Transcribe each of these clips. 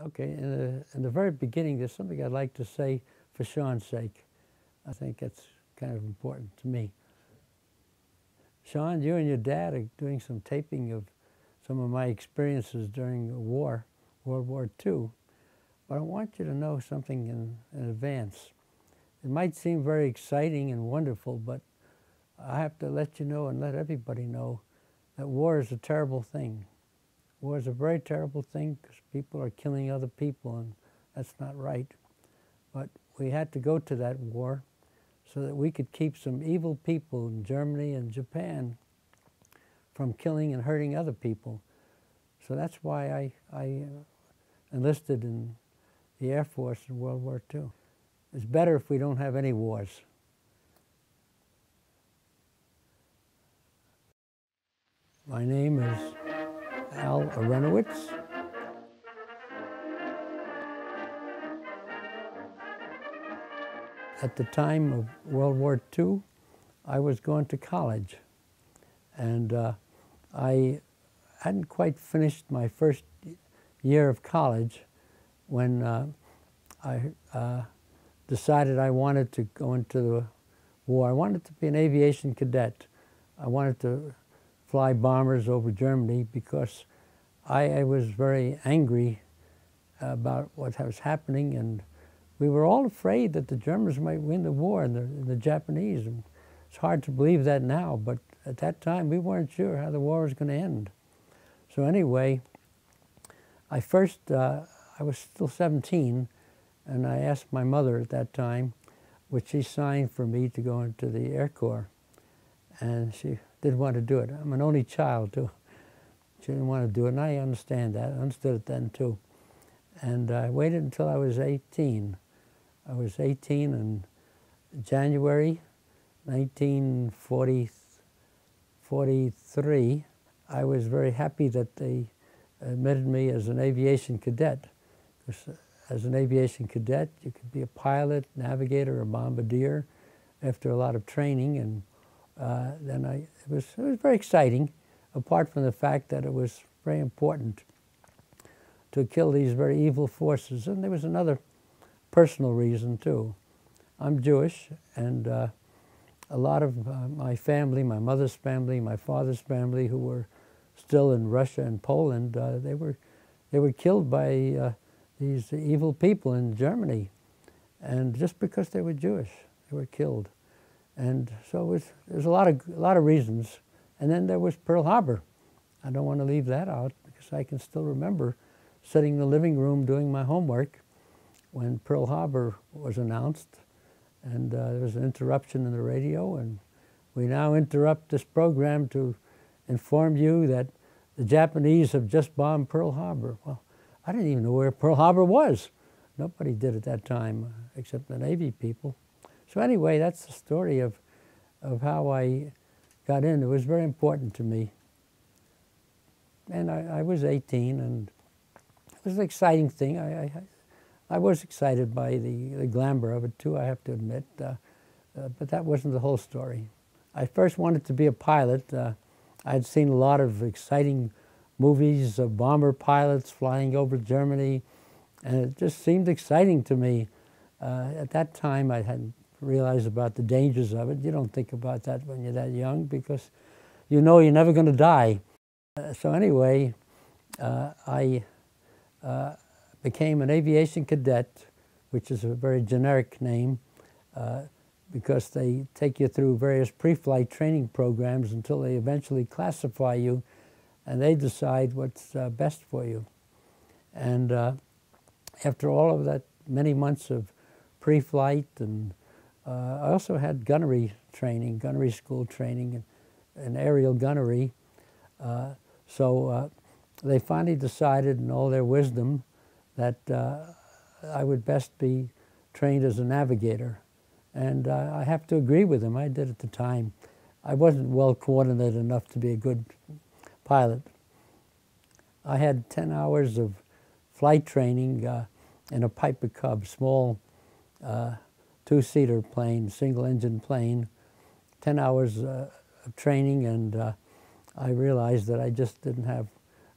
Okay, in the very beginning, there's something I'd like to say for Sean's sake. I think that's kind of important to me. Sean, you and your dad are doing some taping of some of my experiences during the war, World War II. But I want you to know something in advance. It might seem very exciting and wonderful, but I have to let you know and let everybody know that war is a terrible thing. War is a very terrible thing because people are killing other people, and that's not right. But we had to go to that war so that we could keep some evil people in Germany and Japan from killing and hurting other people. So that's why I enlisted in the Air Force in World War II. It's better if we don't have any wars. My name is Arenowitz. At the time of World War II, I was going to college, and I hadn't quite finished my first year of college when I decided I wanted to go into the war. I wanted to be an aviation cadet. I wanted to fly bombers over Germany because I was very angry about what was happening, and we were all afraid that the Germans might win the war and the Japanese. And it's hard to believe that now, but at that time we weren't sure how the war was going to end. So anyway, I was still 17, and I asked my mother at that time, would she sign for me to go into the Air Corps? And she didn't want to do it. I'm an only child, too. She didn't want to do it, and I understand that. I understood it then, too. And I waited until I was 18. I was 18 in January 1943. I was very happy that they admitted me as an aviation cadet. Because as an aviation cadet, you could be a pilot, navigator, or bombardier after a lot of training. And then it was very exciting, apart from the fact that it was very important to kill these very evil forces. And there was another personal reason, too. I'm Jewish, and a lot of my family, my mother's family, my father's family, who were still in Russia and Poland, they were killed by these evil people in Germany. And just because they were Jewish, they were killed. And so there's a lot of reasons. And then there was Pearl Harbor. I don't want to leave that out because I can still remember sitting in the living room doing my homework when Pearl Harbor was announced, and there was an interruption in the radio, and we now interrupt this program to inform you that the Japanese have just bombed Pearl Harbor. Well, I didn't even know where Pearl Harbor was. Nobody did at that time except the Navy people. So anyway, that's the story of how I got in. It was very important to me. And I was 18, and it was an exciting thing. I was excited by the glamour of it, too, I have to admit. But that wasn't the whole story. I first wanted to be a pilot. I had seen a lot of exciting movies of bomber pilots flying over Germany, and it just seemed exciting to me. At that time, I hadn't realized about the dangers of it. You don't think about that when you're that young because you know you're never going to die. So anyway, I became an aviation cadet, which is a very generic name because they take you through various pre-flight training programs until they eventually classify you, and they decide what's best for you. And after all of that, many months of pre-flight, and I also had gunnery training, gunnery school training, and aerial gunnery. So they finally decided in all their wisdom that I would best be trained as a navigator. And I have to agree with them. I did at the time. I wasn't well coordinated enough to be a good pilot. I had 10 hours of flight training in a Piper Cub, small two-seater plane, single-engine plane, 10 hours of training, and I realized that I just didn't have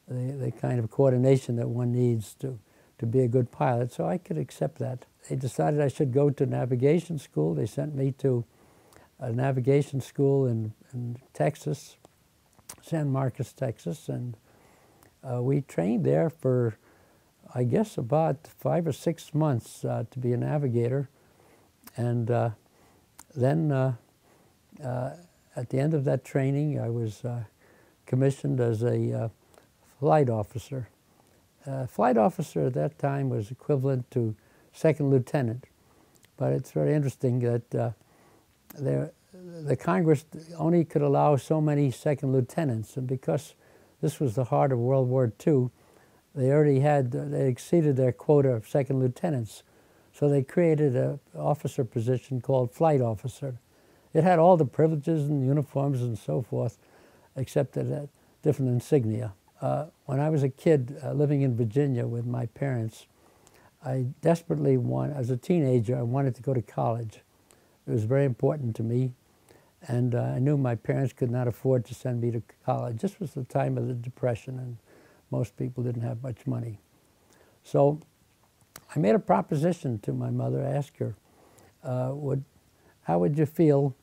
the kind of coordination that one needs to to be a good pilot, so I could accept that. They decided I should go to navigation school. They sent me to a navigation school in Texas, San Marcos, Texas, and we trained there for, I guess, about 5 or 6 months to be a navigator. And then at the end of that training, I was commissioned as a flight officer. Flight officer at that time was equivalent to second lieutenant. But it's very interesting that the Congress only could allow so many second lieutenants, and because this was the heart of World War II, they exceeded their quota of second lieutenants. So they created an officer position called flight officer. It had all the privileges and uniforms and so forth, except that it had different insignia. When I was a kid living in Virginia with my parents, I desperately as a teenager, I wanted to go to college. It was very important to me, and I knew my parents could not afford to send me to college. This was the time of the Depression, and most people didn't have much money. So I made a proposition to my mother. I asked her, how would you feel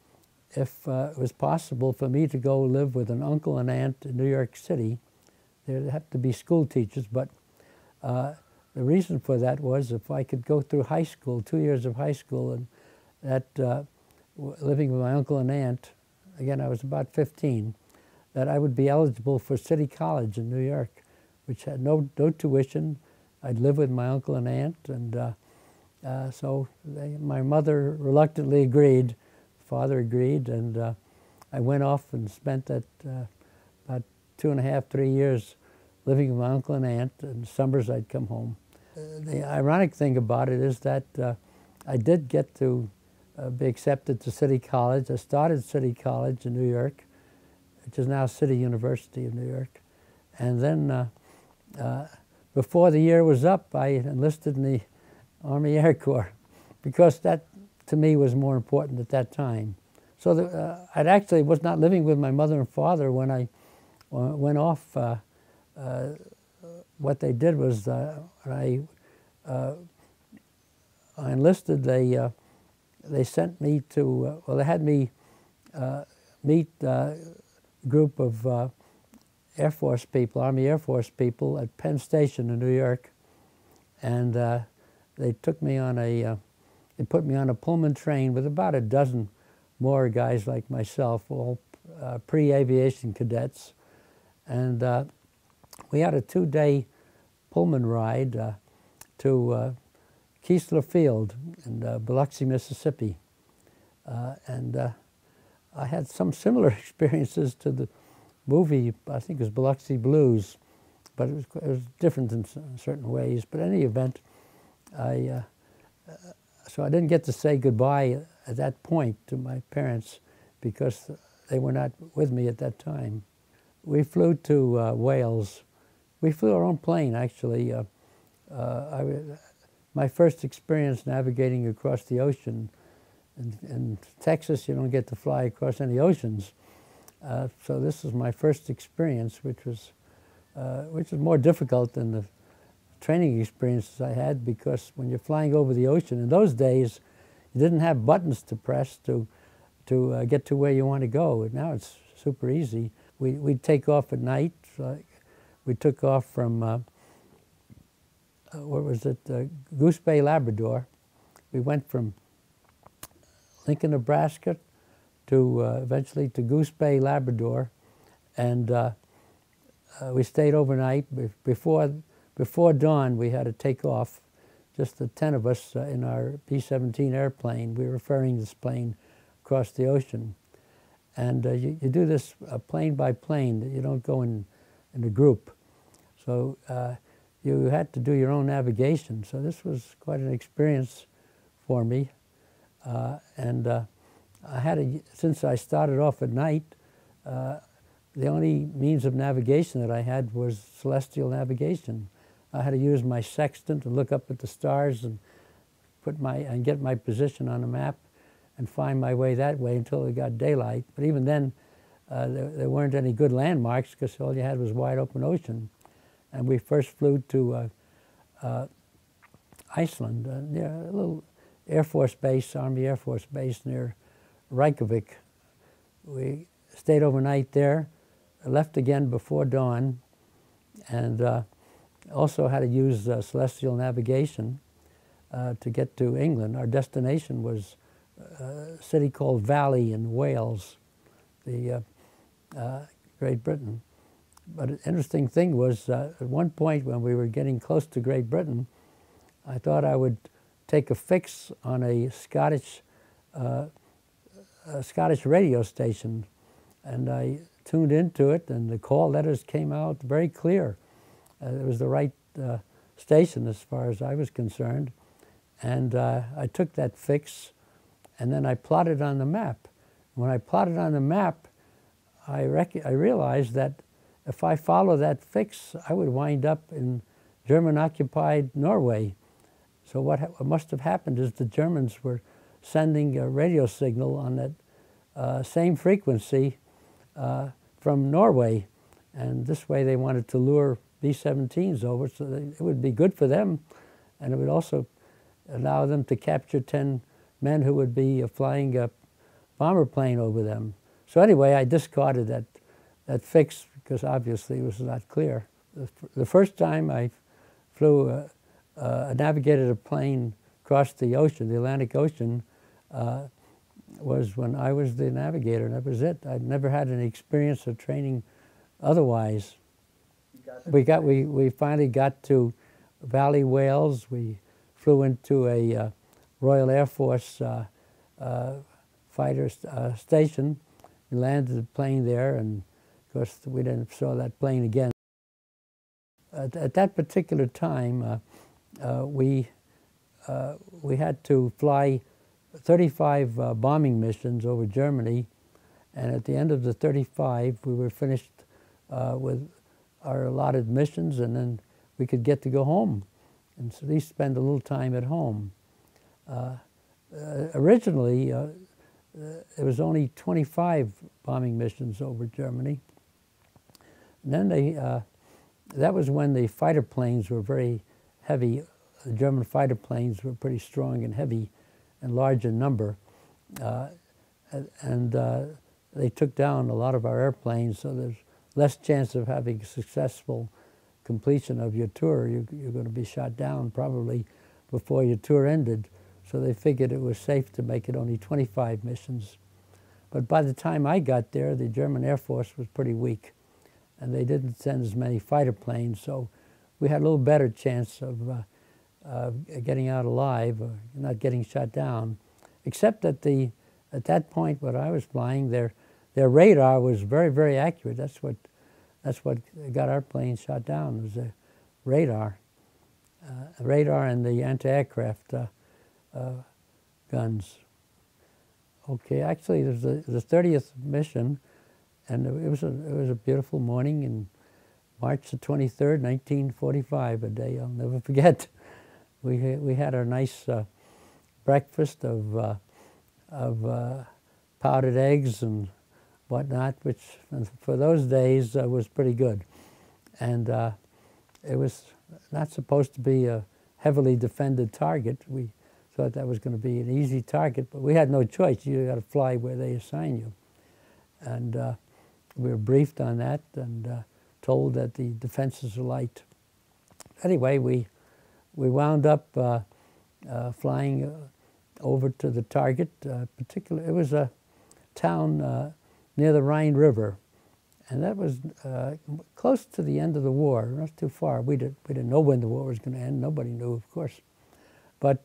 if it was possible for me to go live with an uncle and aunt in New York City? There'd have to be school teachers, but the reason for that was if I could go through high school, 2 years of high school, and that living with my uncle and aunt, again, I was about 15, that I would be eligible for City College in New York, which had no tuition. I'd live with my uncle and aunt, and so my mother reluctantly agreed, father agreed, and I went off and spent that about 2.5, 3 years living with my uncle and aunt, and summers I'd come home. The ironic thing about it is that I did get to be accepted to City College. I started City College in New York, which is now City University of New York. And then before the year was up, I enlisted in the Army Air Corps, because that, to me, was more important at that time. So I actually was not living with my mother and father when I went off. What they did was when I enlisted, they sent me to, well, they had me meet a group of Air Force people, Army Air Force people at Penn Station in New York, and they took me on they put me on a Pullman train with about a dozen more guys like myself, all pre-aviation cadets, and we had a 2-day Pullman ride to Keesler Field in Biloxi, Mississippi. And I had some similar experiences to the movie, I think it was Biloxi Blues, but it was different in certain ways. But in any event, so I didn't get to say goodbye at that point to my parents because they were not with me at that time. We flew to Wales. We flew our own plane, actually. My first experience navigating across the ocean. In Texas, you don't get to fly across any oceans. So this was my first experience, which was more difficult than the training experiences I had, because when you're flying over the ocean, in those days, you didn't have buttons to press to get to where you want to go. Now it's super easy. We'd take off at night. We took off from, what was it, Goose Bay, Labrador. We went from Lincoln, Nebraska to eventually to Goose Bay, Labrador, and we stayed overnight. Before dawn, we had to take off, just the 10 of us in our B-17 airplane. We were ferrying this plane across the ocean. And you do this plane by plane. You don't go in a group. So you had to do your own navigation. So this was quite an experience for me. And I had since I started off at night, the only means of navigation that I had was celestial navigation. I had to use my sextant to look up at the stars and get my position on a map and find my way that way until it got daylight. But even then, there weren't any good landmarks because all you had was wide open ocean. And we first flew to Iceland, near a little Air Force base, Army Air Force base near Reykjavik. We stayed overnight there, left again before dawn, and also had to use celestial navigation to get to England. Our destination was a city called Valley in Wales, the Great Britain. But an interesting thing was, at one point when we were getting close to Great Britain, I thought I would take a fix on a Scottish radio station, and I tuned into it, and the call letters came out very clear. It was the right station as far as I was concerned, and I took that fix, and then I plotted on the map. When I plotted on the map, I realized that if I follow that fix, I would wind up in German-occupied Norway. So what must have happened is the Germans were sending a radio signal on that same frequency from Norway, and this way they wanted to lure B-17s over, so it would be good for them, and it would also allow them to capture 10 men who would be flying a bomber plane over them. So anyway, I discarded that fix because obviously it was not clear. The first time I flew, navigated a plane across the ocean, the Atlantic Ocean, was when I was the navigator, and that was it. I'd never had any experience of training otherwise. We finally got to Valley, Wales. We flew into a Royal Air Force fighter station. We landed the plane there, and of course we didn't saw that plane again. At that particular time, we had to fly 35 bombing missions over Germany, and at the end of the 35, we were finished with our allotted missions, and then we could get to go home, and so at least spend a little time at home. Originally, it was only 25 bombing missions over Germany. And then that was when the fighter planes were very heavy. The German fighter planes were pretty strong and heavy and large in number. And they took down a lot of our airplanes, so there's less chance of having a successful completion of your tour. You're going to be shot down probably before your tour ended. So they figured it was safe to make it only 25 missions. But by the time I got there, the German Air Force was pretty weak, and they didn't send as many fighter planes, so we had a little better chance of getting out alive, or not getting shot down, except that at that point when I was flying, their radar was very, very accurate. That's what got our plane shot down, was the radar. Radar and the anti-aircraft guns. Okay, actually, it was the 30th mission, and it was a beautiful morning in March the 23rd, 1945, a day I'll never forget. We had our nice breakfast of powdered eggs and whatnot, which for those days was pretty good. And it was not supposed to be a heavily defended target. We thought that was going to be an easy target, but we had no choice. You got to fly where they assign you. And we were briefed on that and told that the defenses are light. Anyway, we wound up flying over to the target. It was a town near the Rhine River, and that was close to the end of the war, not too far. We didn't know when the war was going to end. Nobody knew, of course. But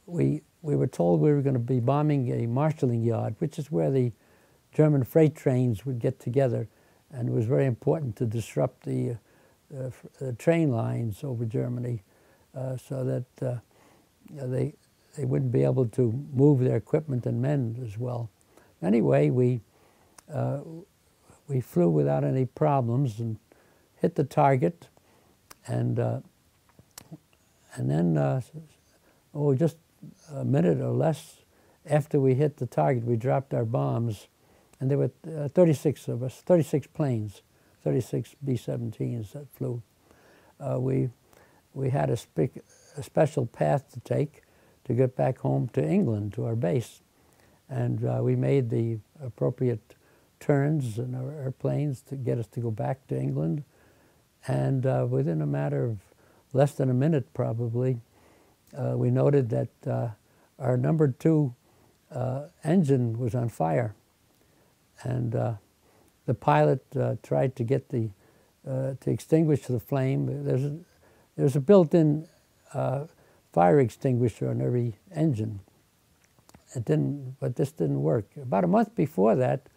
we were told we were going to be bombing a marshalling yard, which is where the German freight trains would get together, and it was very important to disrupt the train lines over Germany so that they wouldn't be able to move their equipment and men as well. Anyway, we flew without any problems and hit the target, and then just a minute or less after we hit the target, we dropped our bombs, and there were 36 of us, 36 planes, 36 B-17s that flew. We we had a special path to take to get back home to England, to our base. And we made the appropriate turns in our airplanes to get us to go back to England. And within a matter of less than a minute, probably, we noted that our number 2 engine was on fire. And the pilot tried to get to extinguish the flame. There's a built-in fire extinguisher on every engine. It didn't, but this didn't work. About a month before that,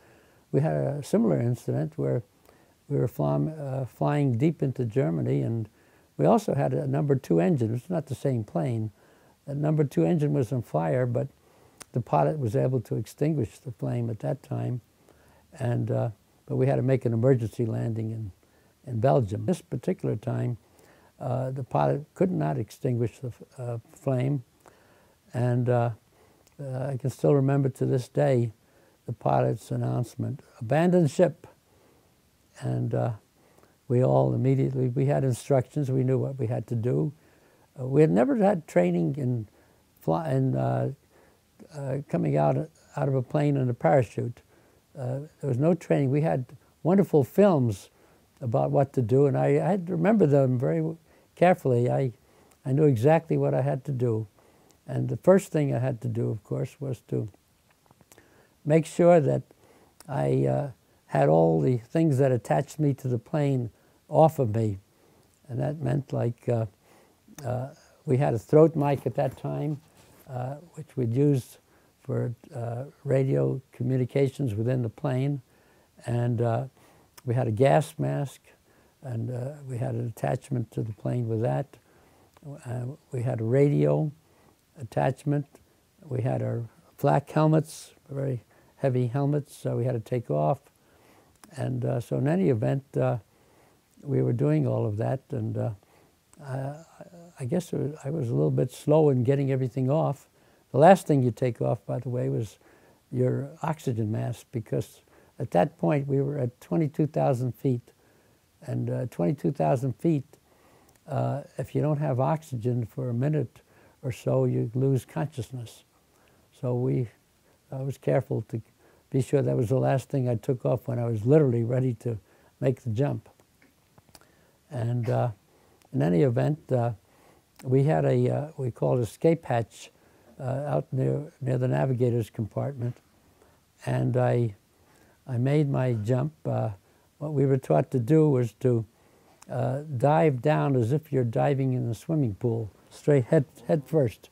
we had a similar incident where we were flying deep into Germany, and we also had a number 2 engine. It's not the same plane. The number 2 engine was on fire, but the pilot was able to extinguish the flame at that time, and but we had to make an emergency landing in Belgium. This particular time, the pilot could not extinguish the flame, and I can still remember to this day the pilot's announcement, "Abandon ship." And we all immediately, we had instructions, we knew what we had to do. We had never had training in coming out of a plane in a parachute. There was no training. We had wonderful films about what to do, and I had to remember them very carefully. I knew exactly what I had to do. And the first thing I had to do, of course, was to make sure that I had all the things that attached me to the plane off of me. And that meant, like, we had a throat mic at that time, which we'd used for radio communications within the plane. And we had a gas mask, and we had an attachment to the plane with that. We had a radio attachment. We had our flak helmets, very heavy helmets, so we had to take off. And so in any event, we were doing all of that, and I guess I was a little bit slow in getting everything off. The last thing you take off, by the way, was your oxygen mask, because at that point we were at 22,000 feet. And 22,000 feet, if you don't have oxygen for a minute or so, you lose consciousness. So I was careful to be sure that was the last thing I took off when I was literally ready to make the jump. And in any event, we had we called it escape hatch out near the navigator's compartment. And I made my jump. What we were taught to do was to dive down as if you're diving in a swimming pool, straight head first.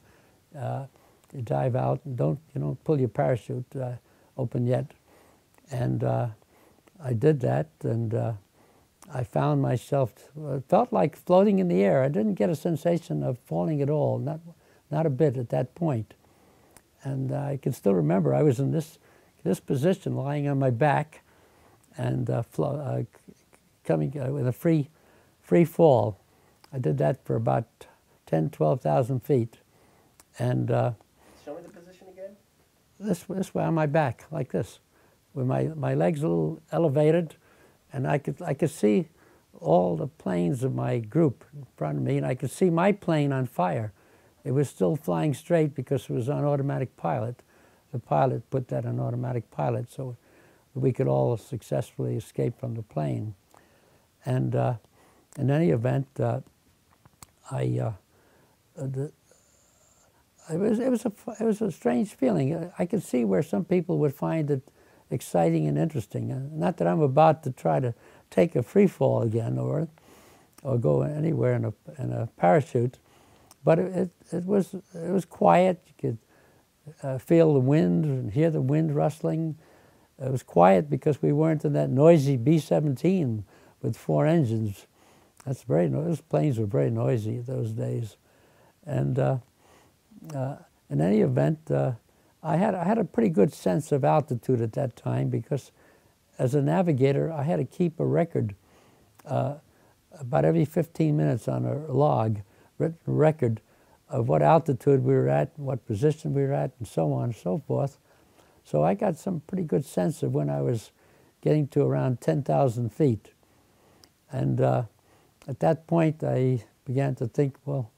You dive out and you don't pull your parachute open yet. And I did that, and I found myself, it felt like floating in the air. I didn't get a sensation of falling at all, not a bit at that point. And I can still remember I was in this position, lying on my back, and coming with a free fall. I did that for about 12,000 feet. And show me the position again. This way on my back, like this, with my legs a little elevated, and I could see all the planes of my group in front of me, and I could see my plane on fire. It was still flying straight because it was on automatic pilot. The pilot put that on automatic pilot so we could all successfully escape from the plane. And in any event, it was a strange feeling. I could see where some people would find it exciting and interesting. Not that I'm about to try to take a free fall again or go anywhere in a parachute, but it was quiet. You could feel the wind and hear the wind rustling. It was quiet because we weren't in that noisy B-17 with 4 engines. Those planes were very noisy those days. And in any event, I had a pretty good sense of altitude at that time because as a navigator, I had to keep a record about every 15 minutes on a log, written record of what altitude we were at, what position we were at, and so on and so forth. So I got some pretty good sense of when I was getting to around 10,000 feet. And at that point, I began to think, well,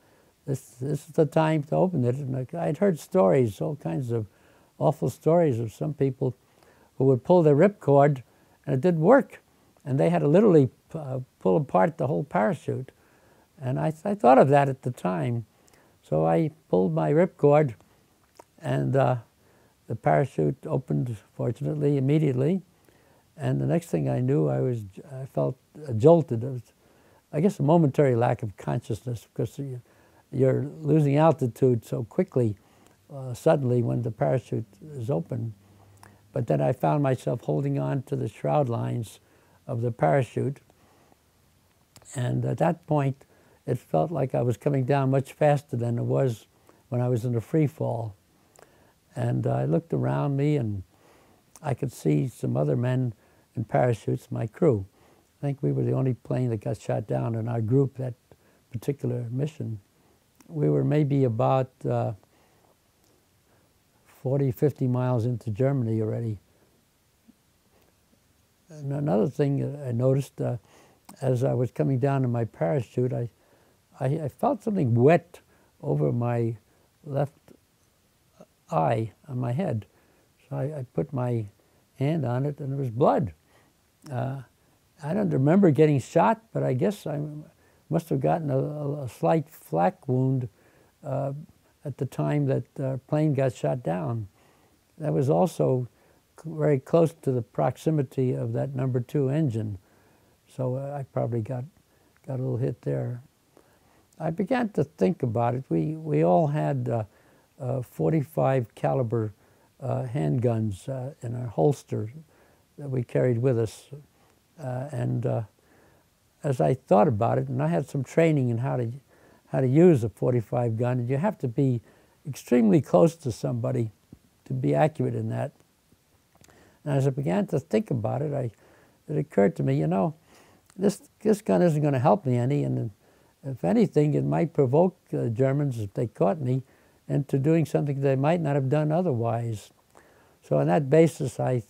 this is the time to open it. And I'd heard stories, all kinds of awful stories of some people who would pull their ripcord and it didn't work. And they had to literally pull apart the whole parachute. And I thought of that at the time. So I pulled my ripcord, and the parachute opened, fortunately, immediately. And the next thing I knew, I felt jolted. It was, I guess, a momentary lack of consciousness, because you're losing altitude so quickly, suddenly, when the parachute is open. But then I found myself holding on to the shroud lines of the parachute. And at that point, it felt like I was coming down much faster than it was when I was in the free fall. And I looked around me, and I could see some other men in parachutes, my crew. I think we were the only plane that got shot down in our group that particular mission. We were maybe about 40, 50 miles into Germany already. And another thing I noticed, as I was coming down in my parachute, I felt something wet over my left eye on my head. So I put my hand on it, and it was blood. I don't remember getting shot, but I guess I must have gotten a slight flak wound at the time that the plane got shot down. That was also very close to the proximity of that #2 engine. So I probably got a little hit there. I began to think about it. We all had 45 caliber handguns in our holster that we carried with us. As I thought about it, and I had some training in how to use a .45 gun, and you have to be extremely close to somebody to be accurate in that. And as I began to think about it, it occurred to me, you know, this gun isn't going to help me any, and if anything, it might provoke the Germans, if they caught me, into doing something they might not have done otherwise. So on that basis, I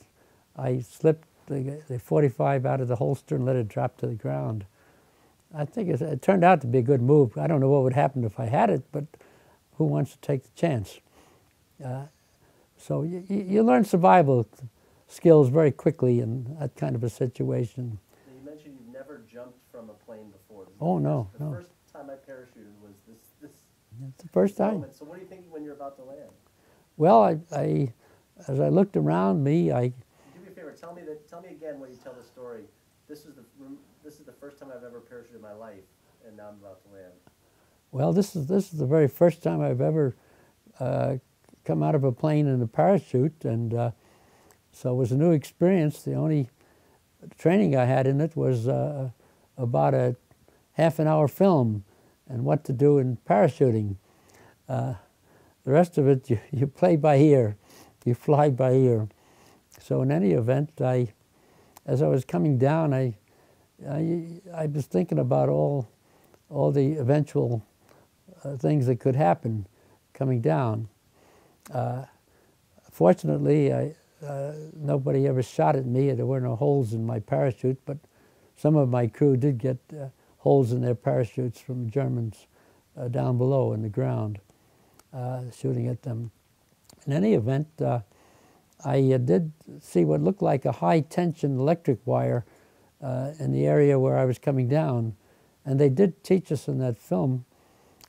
slipped the .45 out of the holster and let it drop to the ground. I think it turned out to be a good move. I don't know what would happen if I had it, but who wants to take the chance? So you learn survival skills very quickly in that kind of a situation. You mentioned you've never jumped from a plane before. Oh, no, the no. first time I parachuted was this It's the first time. moment. So what are you thinking when you're about to land? Well, as I looked around me, Do me a favor. Tell me again when you tell the story. This is the first time I've ever parachuted in my life, and now I'm about to land. well, this is the very first time I've ever come out of a plane in a parachute, and so it was a new experience. The only training I had in it was about a half-an-hour film and what to do in parachuting. The rest of it, you play by ear, you fly by ear. So in any event, as I was coming down, I was thinking about all the eventual things that could happen coming down. Fortunately, nobody ever shot at me. There were no holes in my parachute, but some of my crew did get holes in their parachutes from Germans down below in the ground, shooting at them. In any event, I did see what looked like a high-tension electric wire in the area where I was coming down, and they did teach us in that film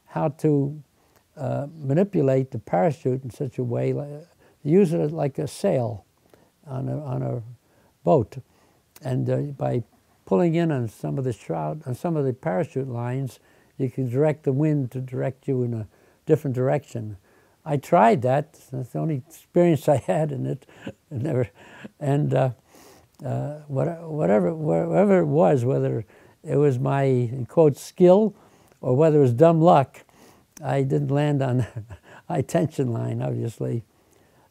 how to manipulate the parachute in such a way, use it like a sail on a boat, and by pulling in on some of the parachute lines, you can direct the wind to direct you in a different direction. I tried that. That's the only experience I had in it. Whatever it was, whether it was my, in quotes, skill, or whether it was dumb luck, I didn't land on the high tension line, obviously.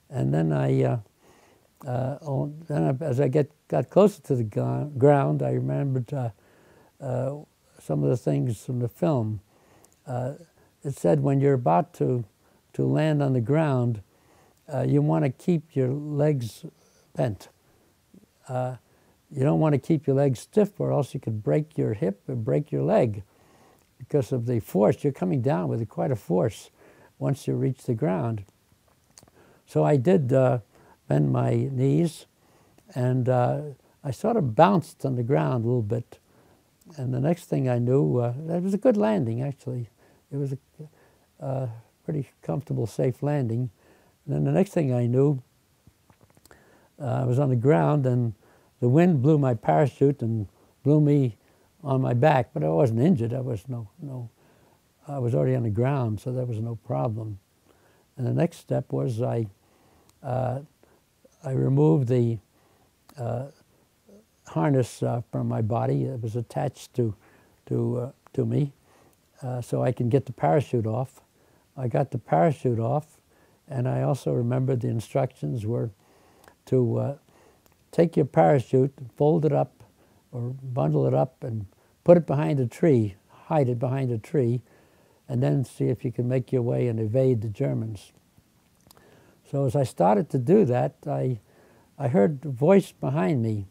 And then as I got closer to the ground, I remembered some of the things from the film. It said when you're about to land on the ground, you want to keep your legs bent. You don't want to keep your legs stiff, or else you could break your hip or break your leg. because of the force. You're coming down with quite a force once you reach the ground. So I did bend my knees, and I sort of bounced on the ground a little bit. And the next thing I knew, that was a good landing, actually. It was a pretty comfortable, safe landing. And then the next thing I knew, I was on the ground, and the wind blew my parachute and blew me on my back. But I wasn't injured. I was I was already on the ground, so there was no problem. And the next step was I removed the harness from my body. It was attached to me, so I can get the parachute off. I got the parachute off, and I also remembered the instructions were to take your parachute, fold it up, or bundle it up, and put it behind a tree, hide it behind a tree, and then see if you can make your way and evade the Germans. So as I started to do that, I heard a voice behind me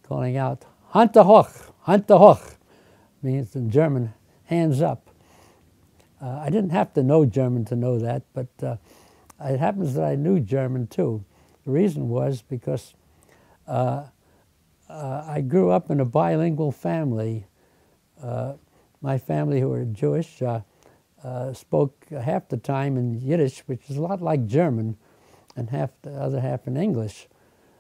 calling out, "Hände hoch, Hände hoch," means in German, hands up. I didn't have to know German to know that, but it happens that I knew German too. The reason was because I grew up in a bilingual family. My family, who were Jewish, spoke half the time in Yiddish, which is a lot like German, and half the other half in English.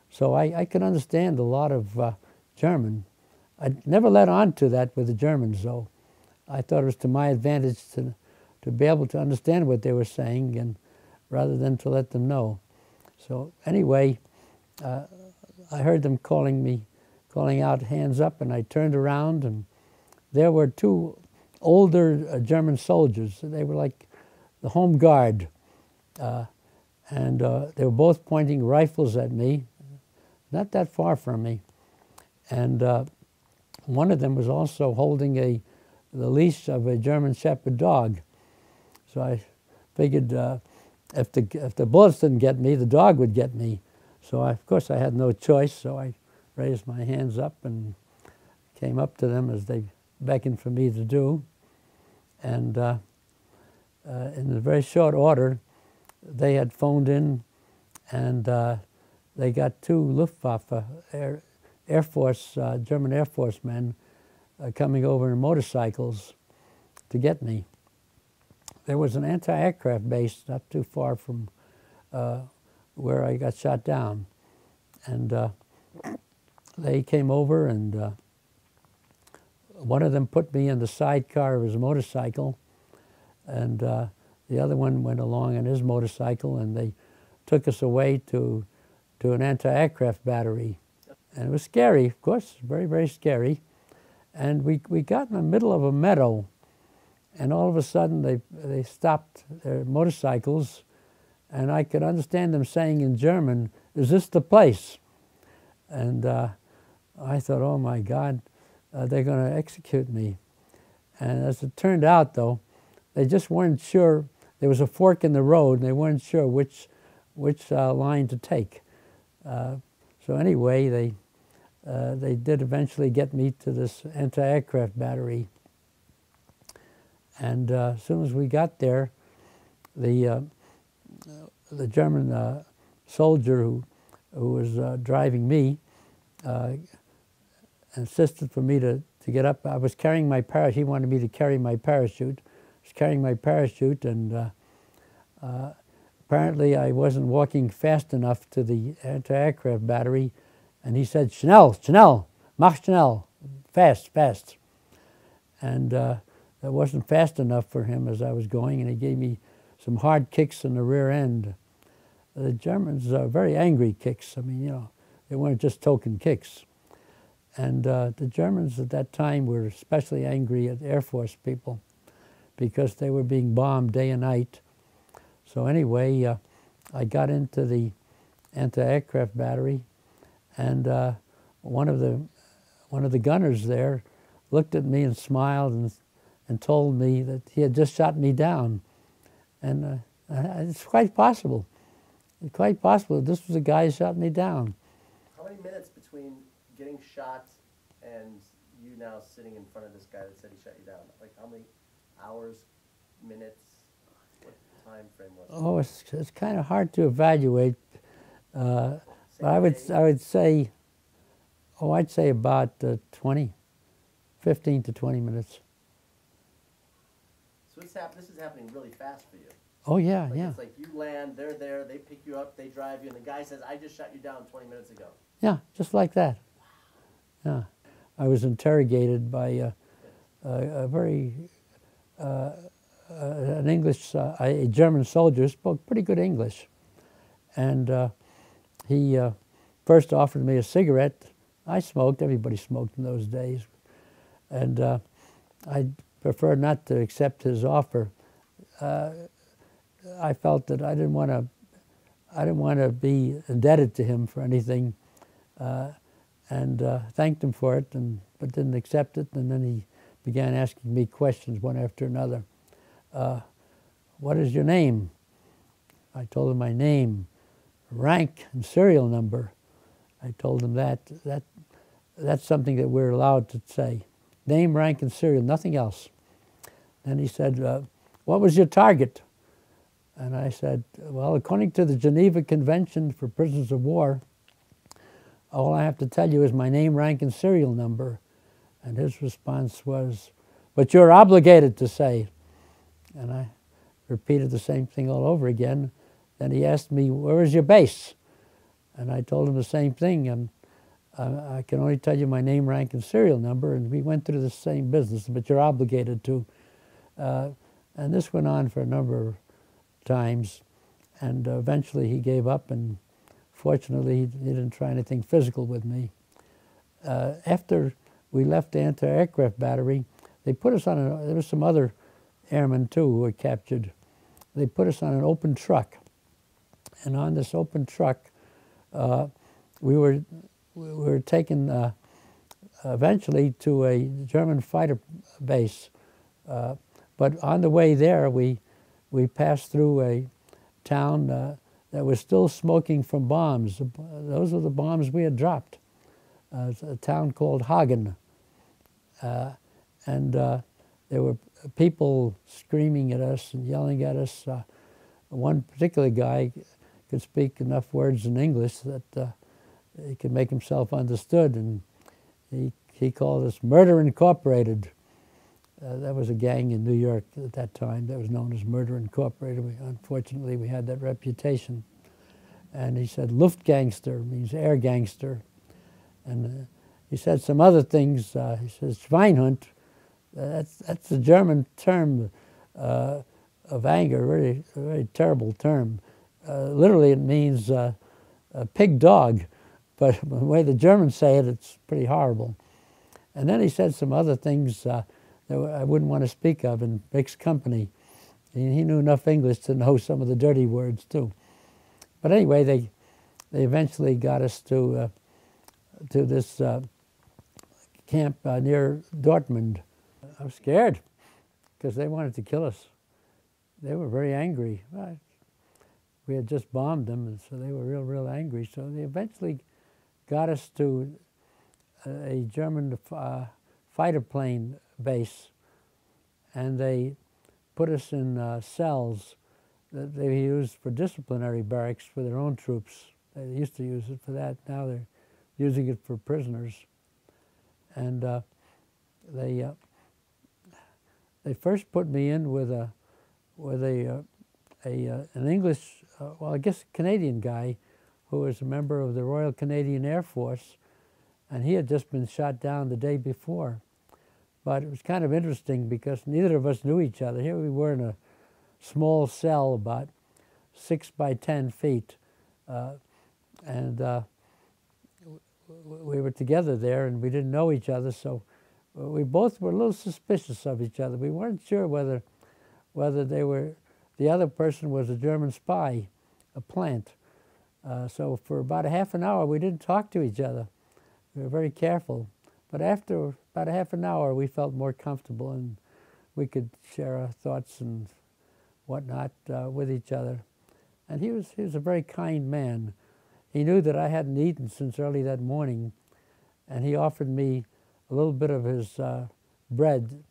So I could understand a lot of German. I never let on to that with the Germans, though. I thought it was to my advantage to be able to understand what they were saying, and rather than to let them know. So anyway, I heard them calling out, "Hands up," and I turned around, and there were two older German soldiers. They were like the home guard, and they were both pointing rifles at me, not that far from me. And one of them was also holding the leash of a German Shepherd dog. So I figured if the bullets didn't get me, the dog would get me. So of course I had no choice, so I raised my hands up and came up to them as they beckoned for me to do. And in a very short order, they had phoned in, and they got two Luftwaffe Air Force, German Air Force men coming over in motorcycles to get me. There was an anti-aircraft base not too far from where I got shot down. And they came over, and one of them put me in the sidecar of his motorcycle, and the other one went along on his motorcycle, and they took us away to an anti-aircraft battery. And it was scary, of course, very, very scary. And we got in the middle of a meadow, and all of a sudden they stopped their motorcycles, and I could understand them saying in German, "Is this the place?" And I thought, oh my God, they're going to execute me. And as it turned out, though, they just weren't sure. There was a fork in the road, and they weren't sure which line to take. So anyway, they did eventually get me to this anti-aircraft battery. And as soon as we got there, the German soldier who was driving me insisted for me to get up. I was carrying my parachute. He wanted me to carry my parachute. I was carrying my parachute, and apparently I wasn't walking fast enough to the anti-aircraft battery, and he said, "Schnell, schnell, mach schnell, fast, fast." And that wasn't fast enough for him as I was going, and he gave me some hard kicks in the rear end. The Germans are very angry kicks. I mean, you know, they weren't just token kicks. And the Germans at that time were especially angry at Air Force people because they were being bombed day and night. So anyway, I got into the anti-aircraft battery, and one of the gunners there looked at me and smiled and told me that he had just shot me down. And it's quite possible. It's quite possible this was the guy who shot me down. How many minutes between getting shot and you now sitting in front of this guy that said he shut you down? Like how many hours, minutes, what time frame was it? Oh, it's kind of hard to evaluate. But I would say, oh, I'd say about 15 to 20 minutes. So this is happening really fast for you. Oh yeah, Like yeah. It's like you land, they're there, they pick you up, they drive you, and the guy says, "I just shut you down 20 minutes ago." Yeah, just like that. Yeah, I was interrogated by a very an English, a German soldier who spoke pretty good English, and he first offered me a cigarette. I smoked. Everybody smoked in those days, and I preferred not to accept his offer. I felt that I didn't want to be indebted to him for anything, and thanked him for it, but didn't accept it. And then he began asking me questions one after another. What is your name? I told him my name, rank, and serial number. I told him that's something that we're allowed to say. Name, rank, and serial, nothing else. Then he said, what was your target? And I said, well, according to the Geneva Convention for Prisoners of War, all I have to tell you is my name, rank, and serial number. And his response was, but you're obligated to say. And I repeated the same thing all over again. Then he asked me, where is your base? And I told him the same thing. And I can only tell you my name, rank, and serial number. And we went through the same business, but you're obligated to. And this went on for a number of times. And eventually he gave up, and fortunately he didn't try anything physical with me. After we left the anti-aircraft battery, they put us on there was some other airmen too who were captured. They put us on an open truck. And on this open truck, we were taken eventually to a German fighter base. But on the way there, we passed through a town that was still smoking from bombs. Those were the bombs we had dropped. It's a town called Hagen. And there were people screaming at us and yelling at us. One particular guy could speak enough words in English that he could make himself understood, and he called us Murder Incorporated. That was a gang in New York at that time that was known as Murder Incorporated. Unfortunately, we had that reputation. And he said Luftgangster, means air gangster. And he said some other things. He says Schweinhund. That's the German term of anger, a very terrible term. Literally, it means a pig dog, but the way the Germans say it, it's pretty horrible. And then he said some other things that I wouldn't want to speak of in mixed company. He knew enough English to know some of the dirty words too. But anyway, they eventually got us to this camp near Dortmund. I was scared because they wanted to kill us. They were very angry. We had just bombed them, and so they were real angry. So they eventually got us to a German fighter plane base, and they put us in cells that they used for disciplinary barracks for their own troops. They used to use it for that. Now they're using it for prisoners. And they first put me in with an English, well, I guess a Canadian guy who was a member of the Royal Canadian Air Force, and he had just been shot down the day before. But it was kind of interesting because neither of us knew each other. Here we were in a small cell about 6 by 10 feet, and we were together there, and we didn't know each other, so we both were a little suspicious of each other. We weren't sure whether the other person was a German spy, a plant. So for about a half an hour, we didn't talk to each other. We were very careful. But after about a half an hour, we felt more comfortable, and we could share our thoughts and whatnot with each other. And he was a very kind man. He knew that I hadn't eaten since early that morning, and he offered me a little bit of his bread,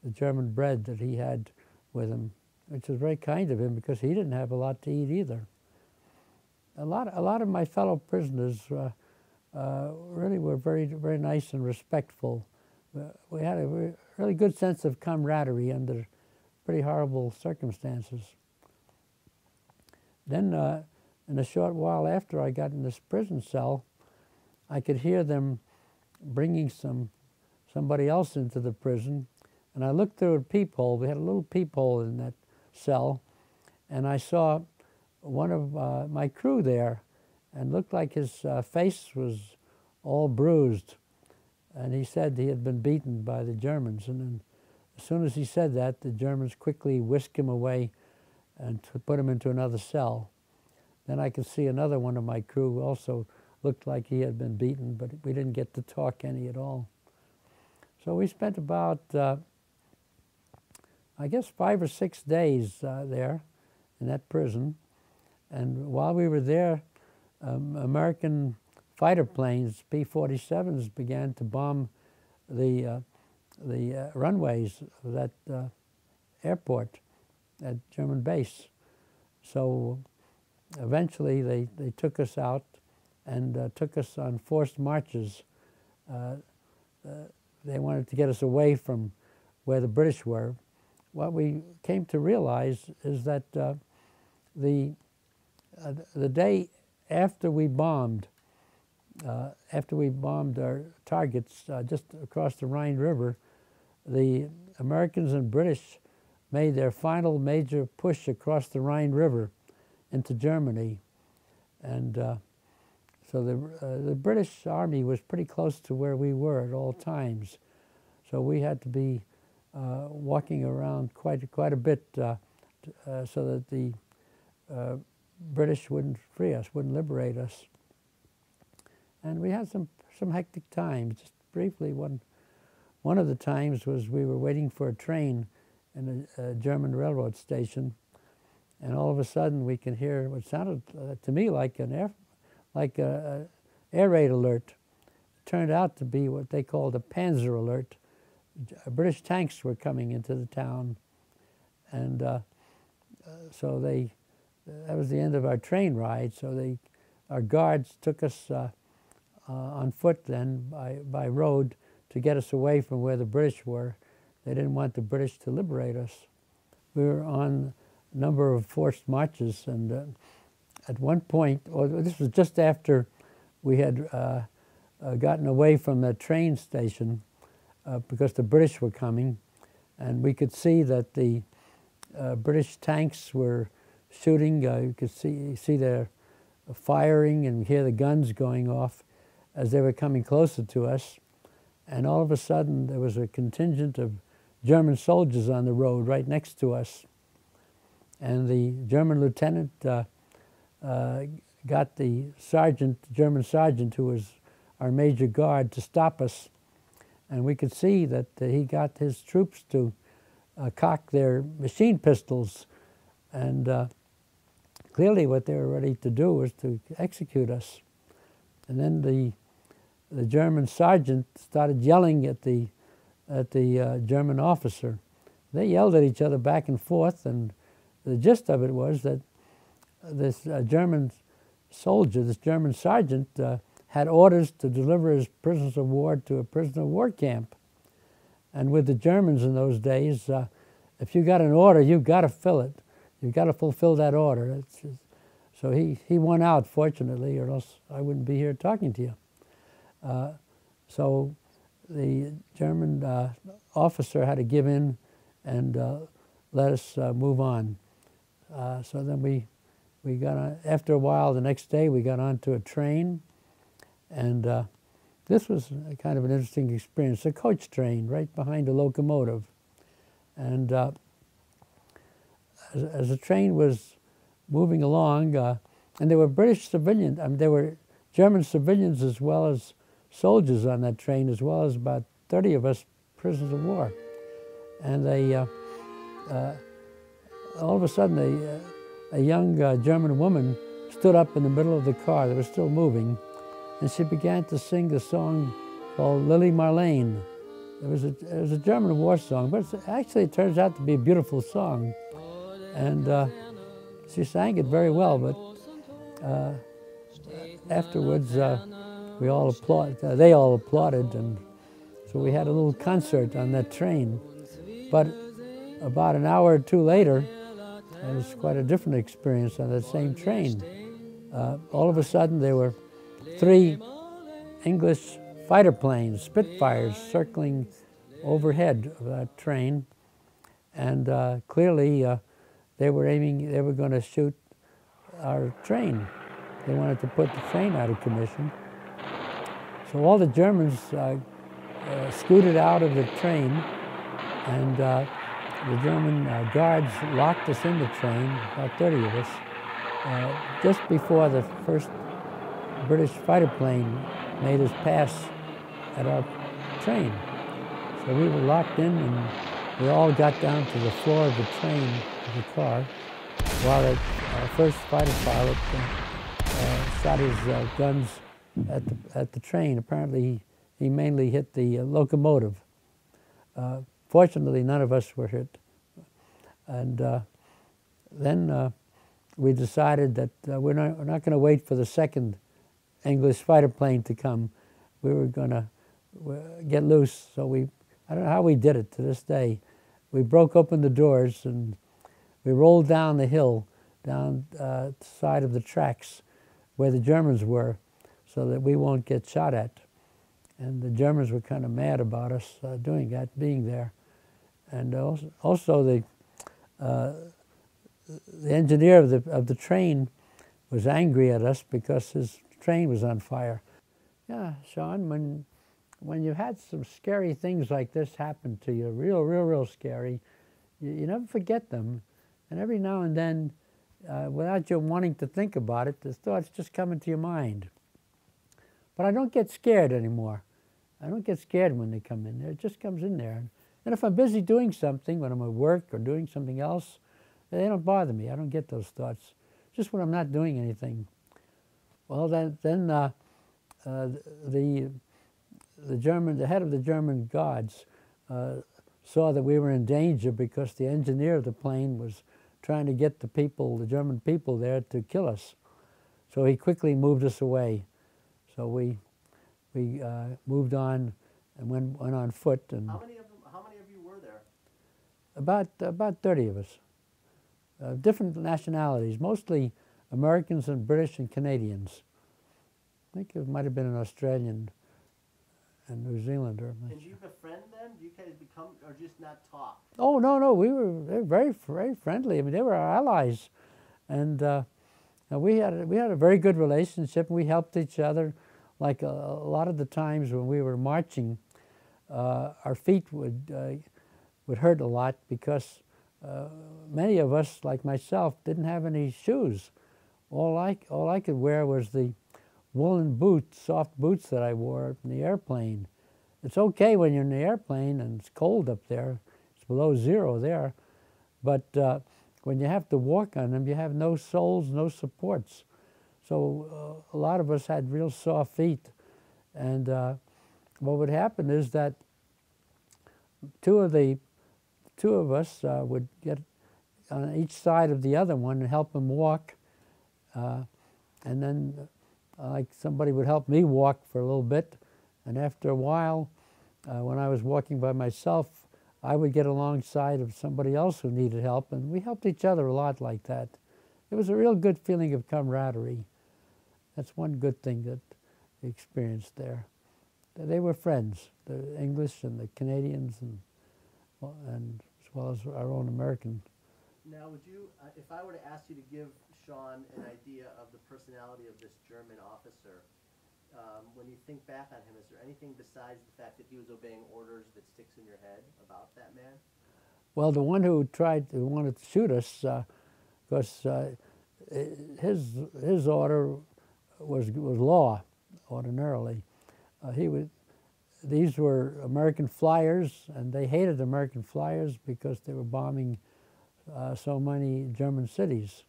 the German bread that he had with him, which was very kind of him because he didn't have a lot to eat either. A lot of my fellow prisoners really were very nice and respectful. We had a really good sense of camaraderie under pretty horrible circumstances. Then, in a short while after I got in this prison cell, I could hear them bringing somebody else into the prison, and I looked through a peephole. We had a little peephole in that cell, and I saw one of my crew there, and looked like his face was all bruised. And he said he had been beaten by the Germans. And then as soon as he said that, the Germans quickly whisked him away and put him into another cell. Then I could see another one of my crew who also looked like he had been beaten, but we didn't get to talk any at all. So we spent about, I guess, 5 or 6 days there in that prison. And while we were there, American fighter planes, P-47s, began to bomb the runways of that airport, that German base. So eventually they took us out and took us on forced marches. They wanted to get us away from where the British were. What we came to realize is that the day after we bombed our targets just across the Rhine River, the Americans and British made their final major push across the Rhine River into Germany. And so the British Army was pretty close to where we were at all times. So we had to be walking around quite a bit so that the British wouldn't free us, wouldn't liberate us. And we had some hectic times. Just briefly, one of the times was we were waiting for a train in a German railroad station, and all of a sudden we can hear what sounded to me like an air raid alert. It turned out to be what they called a Panzer alert. British tanks were coming into the town, and so that was the end of our train ride. So our guards took us on foot then by road to get us away from where the British were. They didn't want the British to liberate us. We were on a number of forced marches, and at one point, or this was just after we had gotten away from the train station because the British were coming, and we could see that the British tanks were shooting. You could see their firing and hear the guns going off as they were coming closer to us. And all of a sudden, there was a contingent of German soldiers on the road right next to us. And the German lieutenant got the German sergeant, who was our major guard, to stop us. And we could see that he got his troops to cock their machine pistols. And clearly what they were ready to do was to execute us. And then the German sergeant started yelling at the German officer. They yelled at each other back and forth, and the gist of it was that this German soldier, this German sergeant, had orders to deliver his prisoners of war to a prisoner of war camp. And with the Germans in those days, if you got an order, you've got to fill it. You've got to fulfill that order. So he won out, fortunately, or else I wouldn't be here talking to you. So the German officer had to give in and let us move on. So then we got on, after a while, the next day, we got onto a train, and this was kind of an interesting experience. A coach train right behind a locomotive. And as the train was moving along, and there were British civilians, there were German civilians as well as soldiers on that train, as well as about 30 of us prisoners of war. And they, all of a sudden, a young German woman stood up in the middle of the car that was still moving, and she began to sing the song, called Lily Marlene. It was a German war song, but actually it turns out to be a beautiful song. And she sang it very well, but afterwards we all they all applauded, and so we had a little concert on that train. But about an hour or two later, it was quite a different experience on that same train. All of a sudden there were 3 English fighter planes, Spitfires, circling overhead of that train, and clearly they were going to shoot our train. They wanted to put the train out of commission. So all the Germans scooted out of the train, and the German guards locked us in the train, about 30 of us, just before the first British fighter plane made us pass at our train. So we were locked in, and we all got down to the floor of the train, of the car, while our first fighter pilot shot his guns at the train. Apparently, he mainly hit the locomotive. Fortunately, none of us were hit. And then we decided that we're not going to wait for the second English fighter plane to come. We were going to get loose. So I don't know how we did it to this day. We broke open the doors and we rolled down the hill, down the side of the tracks where the Germans were, so that we won't get shot at. And the Germans were kind of mad about us doing that, being there. And also the engineer of the train was angry at us because his train was on fire. Yeah, Sean, when you had some scary things like this happen to you, real scary, you never forget them. And every now and then, without you wanting to think about it, the thoughts just come into your mind. But I don't get scared anymore. I don't get scared when they come in there. It just comes in there. And if I'm busy doing something, when I'm at work or doing something else, they don't bother me. I don't get those thoughts. Just when I'm not doing anything. Well, then the head of the German guards saw that we were in danger because the engineer of the plane was trying to get the German people there to kill us. So he quickly moved us away. So we moved on and went on foot. And how many of you were there? About 30 of us, different nationalities, mostly Americans and British and Canadians. I think it might have been an Australian and New Zealander. And do you befriend them? Do you guys become, or just not talk? Oh, no, they were very friendly. I mean, they were our allies, and we had a very good relationship. We helped each other. Like a lot of the times when we were marching, our feet would hurt a lot because many of us, like myself, didn't have any shoes. All I could wear was the woolen boots, soft boots that I wore in the airplane. It's okay when you're in the airplane and it's cold up there. It's below 0 there. But when you have to walk on them, you have no soles, no supports. So a lot of us had real soft feet. And what would happen is that two of us would get on each side of the other one and help him walk. And then like somebody would help me walk for a little bit. And after a while, when I was walking by myself, I would get alongside of somebody else who needed help. And we helped each other a lot like that. It was a real good feeling of camaraderie. That's one good thing that we experienced there. They were friends, the English and the Canadians, and as well as our own American. Now, would you, if I were to ask you to give Sean an idea of the personality of this German officer, when you think back on him, is there anything besides the fact that he was obeying orders that sticks in your head about that man? Well, the one who wanted to shoot us, because his order was law, ordinarily. These were American flyers, and they hated American flyers because they were bombing so many German cities,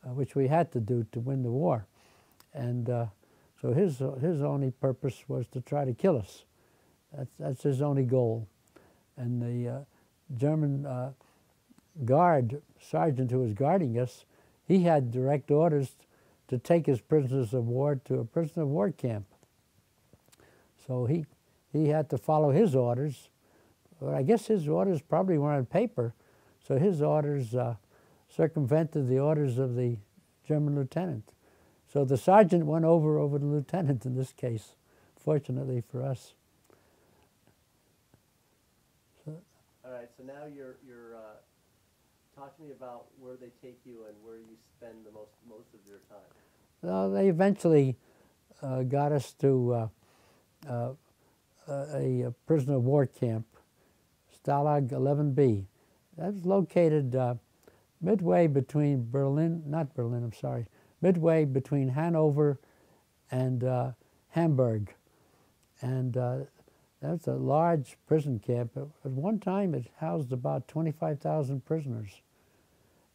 which we had to do to win the war. And So his only purpose was to try to kill us. That's his only goal. And the German guard sergeant who was guarding us, he had direct orders to take his prisoners of war to a prisoner of war camp. So he had to follow his orders. But I guess his orders probably were on paper, so his orders circumvented the orders of the German lieutenant. So the sergeant went over the lieutenant in this case, fortunately for us. So, all right, so now you're talk to me about where they take you and where you spend the most of your time. well, they eventually got us to a prisoner of war camp, Stalag 11B. That was located midway between midway between Hanover and Hamburg. And that's a large prison camp. At one time, it housed about 25,000 prisoners.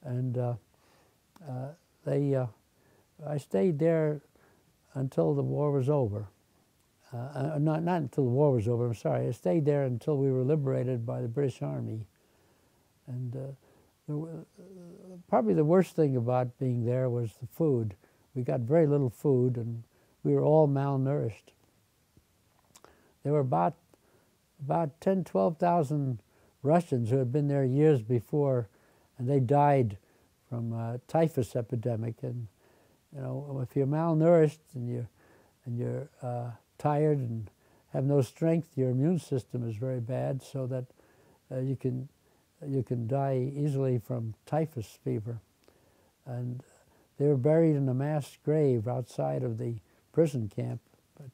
And I stayed there until the war was over. Not until the war was over, I'm sorry. I stayed there until we were liberated by the British Army. And probably the worst thing about being there was the food. We got very little food, and we were all malnourished. There were about 10, 12,000 Russians who had been there years before, and they died from a typhus epidemic. And you know, if you're malnourished and you're tired and have no strength, your immune system is very bad, so that you can die easily from typhus fever. And they were buried in a mass grave outside of the prison camp, but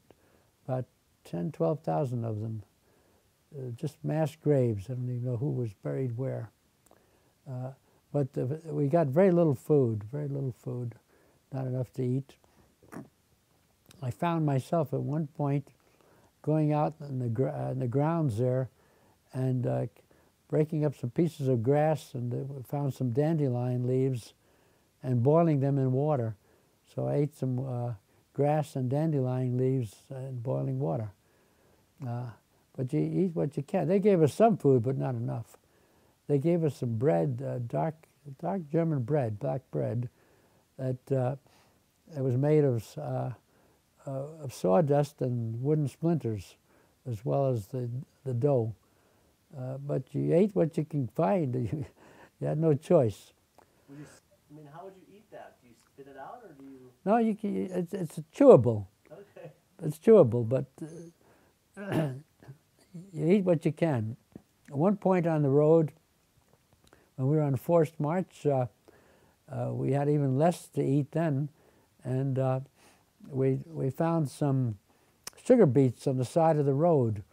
about 10, 12,000 of them, just mass graves. I don't even know who was buried where. But we got very little food, not enough to eat. I found myself at one point going out in the grounds there and breaking up some pieces of grass, and found some dandelion leaves and boiling them in water. So I ate some grass and dandelion leaves in boiling water. But you eat what you can. They gave us some food, but not enough. They gave us some bread, dark German bread, black bread, that it was made of sawdust and wooden splinters, as well as the dough. But you ate what you can find. You had no choice. How would you eat that? Do you spit it out, or do you? No, it's chewable. Okay. It's chewable, but you eat what you can. At one point on the road, when we were on forced march, we had even less to eat then, and we found some sugar beets on the side of the road.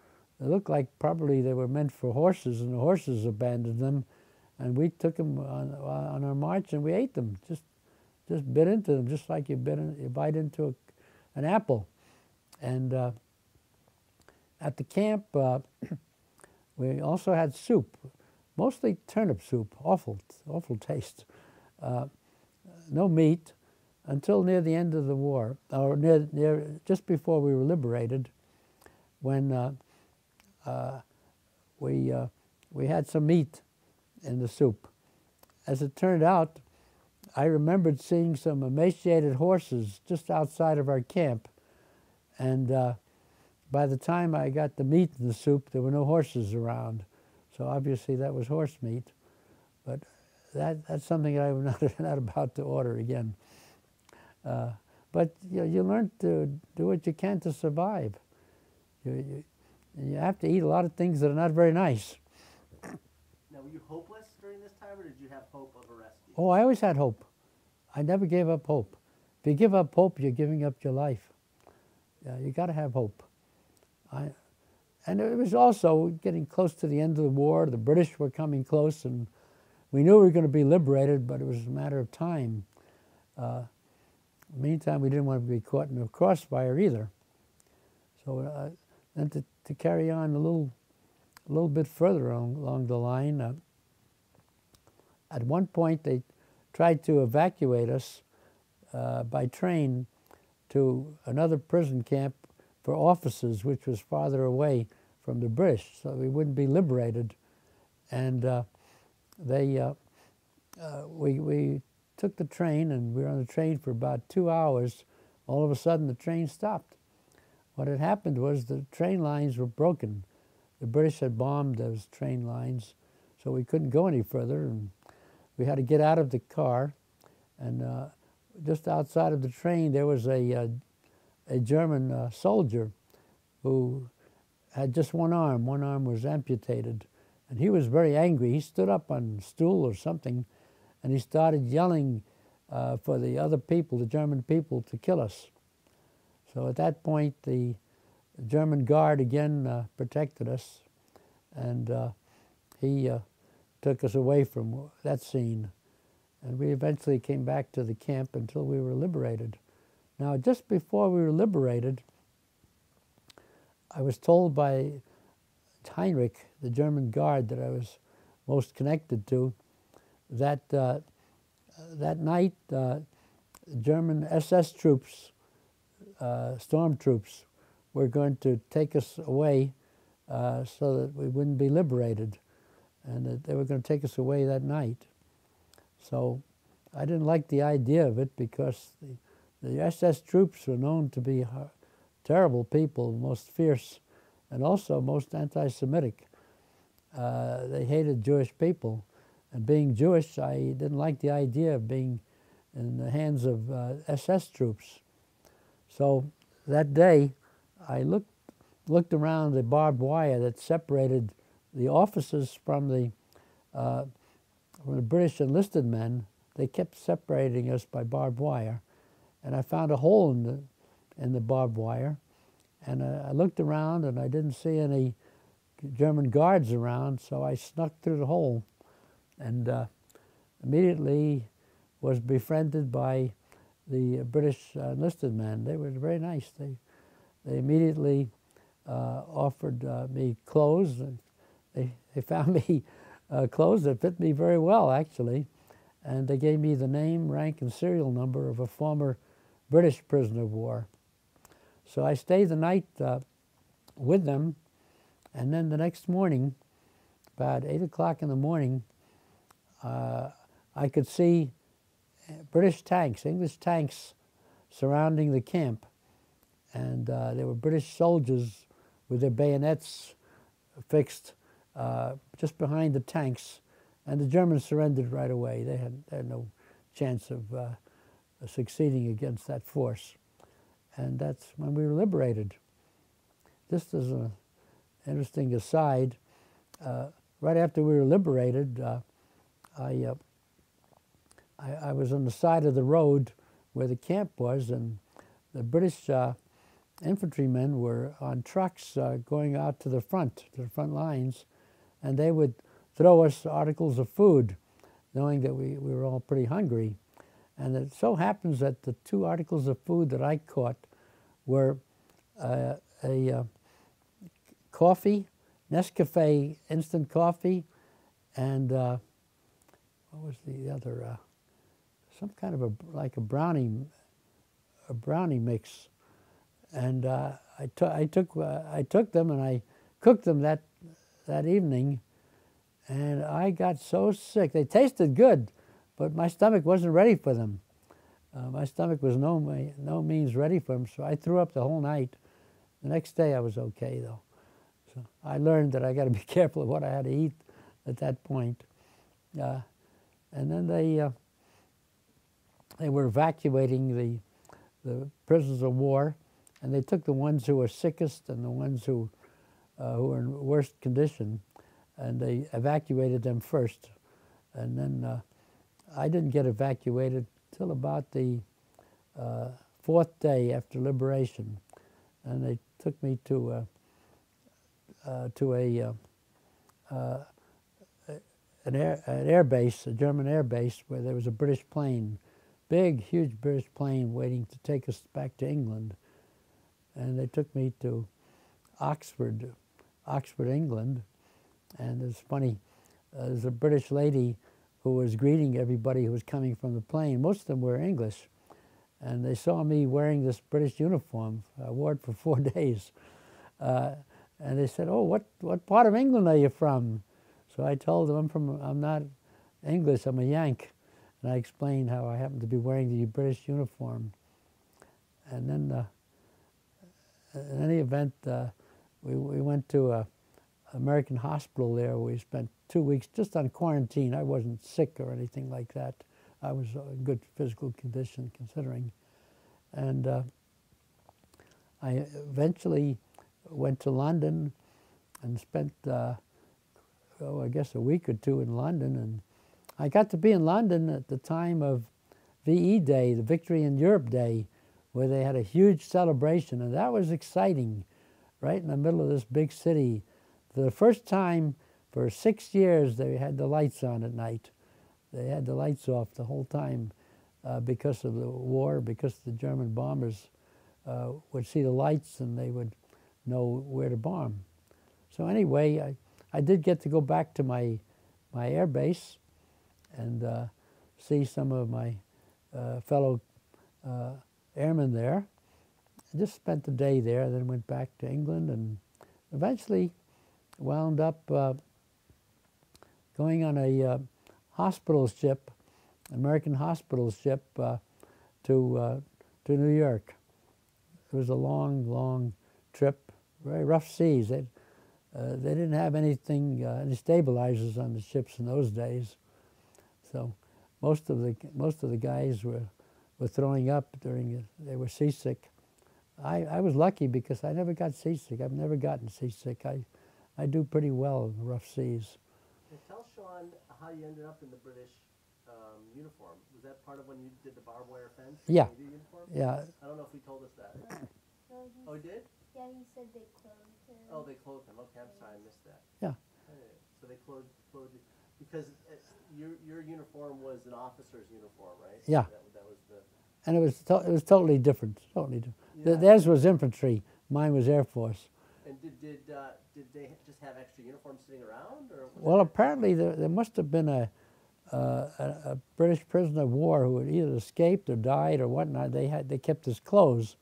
They looked like probably they were meant for horses, and the horses abandoned them, and we took them on our march and we ate them. Just bit into them, just like you bite into an apple. And at the camp, we also had soup, mostly turnip soup. Awful taste. No meat until near the end of the war, or just before we were liberated, when we had some meat in the soup. As it turned out, I remembered seeing some emaciated horses just outside of our camp, and by the time I got the meat in the soup, there were no horses around. So obviously that was horse meat, but that's something I'm not about to order again. But you learn to do what you can to survive. You have to eat a lot of things that are not very nice. Now, were you hopeless during this time, or did you have hope of a rescue? Oh, I always had hope. I never gave up hope. If you give up hope, you're giving up your life. You got to have hope. And it was also getting close to the end of the war. The British were coming close, and we knew we were going to be liberated, but it was a matter of time. Meantime, we didn't want to be caught in a crossfire either. So then to carry on a little bit further along the line, at one point they tried to evacuate us by train to another prison camp for officers, which was farther away from the British, so we wouldn't be liberated. And we took the train, and we were on the train for about 2 hours. All of a sudden, the train stopped. What had happened was the train lines were broken. The British had bombed those train lines, so we couldn't go any further, and we had to get out of the car. And just outside of the train, there was a German soldier who had just one arm. One arm was amputated. And he was very angry. He stood up on a stool or something, and he started yelling for the other people, the German people, to kill us. So at that point, the German guard again protected us, and he took us away from that scene. And we eventually came back to the camp until we were liberated. Now, just before we were liberated, I was told by Heinrich, the German guard that I was most connected to, that that night German SS troops, storm troops, were going to take us away so that we wouldn't be liberated, and that they were going to take us away that night. So I didn't like the idea of it, because the SS troops were known to be terrible people, most fierce, and also most anti-Semitic. They hated Jewish people. And being Jewish, I didn't like the idea of being in the hands of SS troops. So that day, I looked around the barbed wire that separated the officers from the British enlisted men. They kept separating us by barbed wire. And I found a hole in the barbed wire. And I looked around, and I didn't see any German guards around, so I snuck through the hole, and immediately was befriended by the British enlisted men. They were very nice. They immediately offered me clothes. And they found me clothes that fit me very well, actually, and they gave me the name, rank, and serial number of a former British prisoner of war. So I stayed the night with them, and then the next morning, about 8 o'clock in the morning, I could see British tanks, English tanks, surrounding the camp. And there were British soldiers with their bayonets fixed just behind the tanks. And the Germans surrendered right away. They had no chance of succeeding against that force. And that's when we were liberated. Just as an interesting aside, right after we were liberated, I was on the side of the road where the camp was, and the British infantrymen were on trucks going out to the front lines, and they would throw us articles of food, knowing that we were all pretty hungry. And it so happens that the 2 articles of food that I caught were a coffee, Nescafe instant coffee, and what was the other? Some kind of like a brownie mix. And I took them and I cooked them that evening, and I got so sick. They tasted good, but my stomach wasn't ready for them. My stomach was no means ready for them, so I threw up the whole night. The next day I was okay, though. So I learned that I got to be careful of what I had to eat at that point. And then they were evacuating the prisoners of war, and they took the ones who were sickest and the ones who were in worst condition, and they evacuated them first. And then I didn't get evacuated till about the 4th day after liberation, and they took me to an air base, a German air base, where there was a British plane, big, huge British plane waiting to take us back to England. And they took me to Oxford, England. And it's funny, there's a British lady who was greeting everybody who was coming from the plane. Most of them were English. and they saw me wearing this British uniform. I wore it for 4 days. And they said, "Oh, what part of England are you from?" So I told them, I'm not English, I'm a Yank. And I explained how I happened to be wearing the British uniform. And then, in any event, we went to an American hospital there. We spent 2 weeks just on quarantine. I wasn't sick or anything like that. I was in good physical condition, considering. And I eventually went to London and spent, I guess a week or two in London. And I got to be in London at the time of VE Day, the Victory in Europe Day, where they had a huge celebration. And that was exciting, right in the middle of this big city. For the first time for 6 years, they had the lights on at night. They had the lights off the whole time because of the war, because the German bombers would see the lights and they would know where to bomb. So anyway, I did get to go back to my air base and see some of my fellow airmen there. I just spent the day there, then went back to England, and eventually wound up going on a hospital ship, American hospital ship, to New York. It was a long, long trip, very rough seas. They didn't have anything, any stabilizers on the ships in those days, so most of the guys were throwing up they were seasick. I was lucky because I never got seasick. I've never gotten seasick. I do pretty well in the rough seas. And tell Sean how you ended up in the British uniform. Was that part of when you did the barbed wire fence? Yeah. Uniform? Yeah. I don't know if he told us that. No, Oh, he did? Yeah, he said they closed him. Oh, they clothed him. Okay, I'm sorry, I missed that. Yeah. Hey, so they clothed you because your uniform was an officer's uniform, right? Yeah. That was the. And it was totally different. Totally different. Yeah. Theirs was infantry. Mine was Air Force. And did they just have extra uniforms sitting around, or? Well, apparently there must have been a British prisoner of war who had either escaped or died or whatnot. They kept his clothes,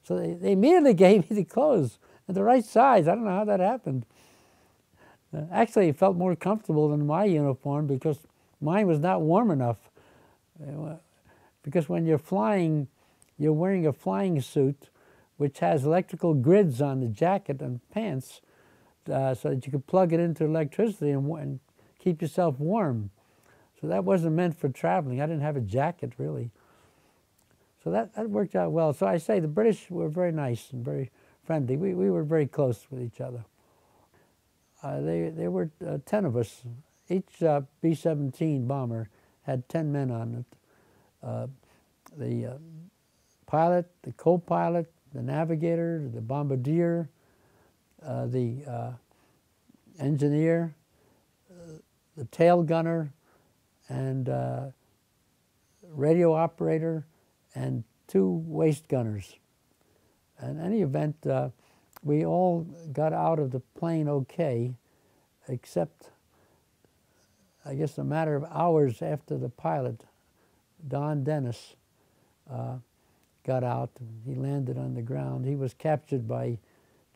so they immediately gave me the clothes at the right size. I don't know how that happened. Actually, it felt more comfortable than my uniform because mine was not warm enough. Because when you're flying, you're wearing a flying suit which has electrical grids on the jacket and pants so that you could plug it into electricity and keep yourself warm. So that wasn't meant for traveling. I didn't have a jacket, really. So that worked out well. So I say the British were very nice and very friendly. We were very close with each other. There were 10 of us. Each B-17 bomber had 10 men on it. The pilot, the co-pilot, the navigator, the bombardier, the engineer, the tail gunner, and radio operator, and 2 waist gunners. In any event, we all got out of the plane okay, except, I guess, a matter of hours after the pilot, Don Dennis, got out. He landed on the ground. He was captured by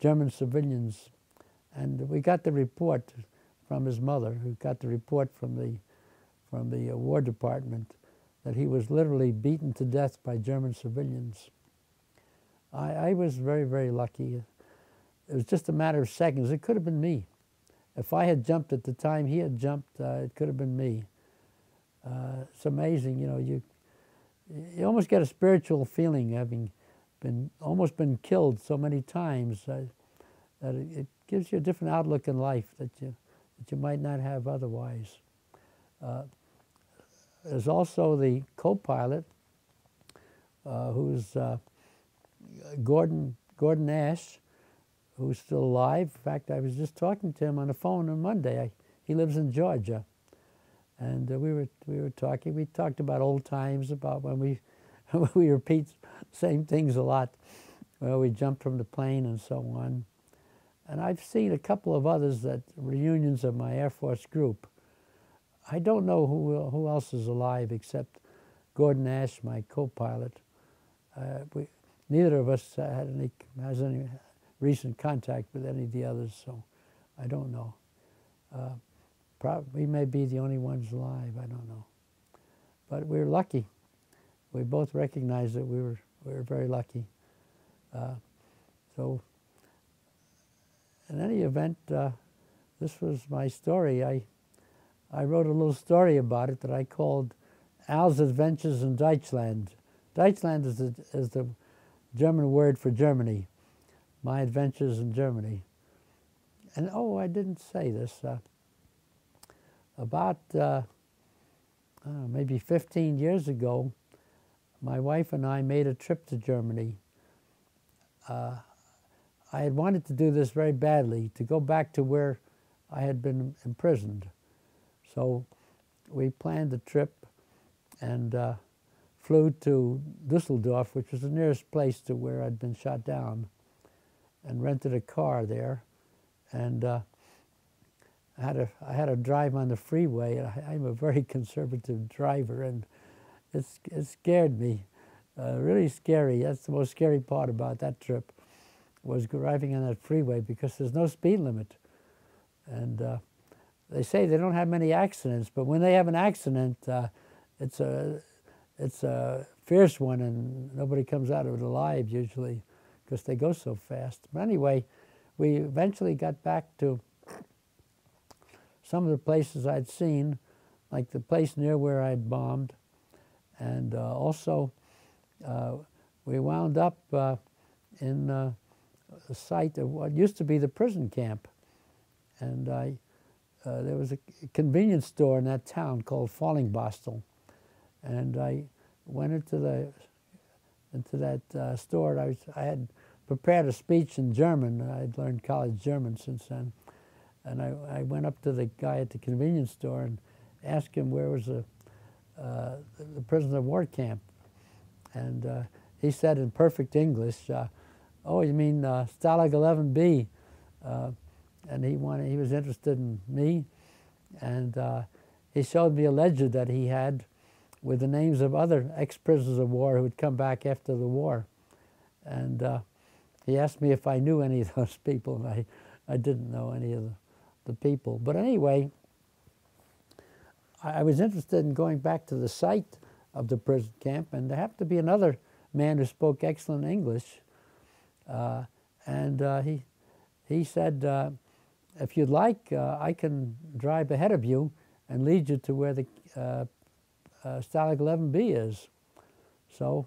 German civilians, and we got the report from his mother, who got the report from the War Department, that he was literally beaten to death by German civilians. I was very, very lucky. It was just a matter of seconds. It could have been me. If I had jumped at the time he had jumped, it could have been me. It's amazing, you know. You almost get a spiritual feeling, having almost been killed so many times, that it gives you a different outlook in life that you might not have otherwise. There's also the co-pilot, who's Gordon Ash, who's still alive. In fact, I was just talking to him on the phone on Monday. He lives in Georgia, and we were talking. We talked about old times, about when we repeat the same things a lot. Well, we jumped from the plane and so on. And I've seen a couple of others at reunions of my Air Force group. I don't know who else is alive except Gordon Ash, my co-pilot. neither of us has any recent contact with any of the others, so I don't know. We may be the only ones alive, I don't know. But we're lucky. We both recognize that we were very lucky. So in any event, this was my story. I wrote a little story about it that I called Al's Adventures in Deutschland. Deutschland is the German word for Germany. My adventures in Germany. And oh, I didn't say this. About maybe 15 years ago, my wife and I made a trip to Germany. I had wanted to do this very badly, to go back to where I had been imprisoned. So we planned a trip and flew to Dusseldorf, which was the nearest place to where I'd been shot down, and rented a car there. And I had to drive on the freeway. I'm a very conservative driver, and it scared me, really scary. That's the most scary part about that trip, was driving on that freeway, because there's no speed limit. And they say they don't have many accidents, but when they have an accident, it's a fierce one, and nobody comes out of it alive usually, because they go so fast. But anyway, we eventually got back to some of the places I'd seen, like the place near where I'd bombed, and also we wound up in the site of what used to be the prison camp. And there was a convenience store in that town called Fallingbostel, and I went into that store. I had prepared a speech in German. I'd learned college German since then. And I went up to the guy at the convenience store and asked him where was the prisoner of war camp. And he said in perfect English, oh, you mean Stalag 11B? And he was interested in me. And he showed me a ledger that he had with the names of other ex-prisoners of war who had come back after the war. And he asked me if I knew any of those people, and I didn't know any of the people. But anyway, I was interested in going back to the site of the prison camp, and there happened to be another man who spoke excellent English. And he said, if you'd like, I can drive ahead of you and lead you to where the Stalag 11B is. So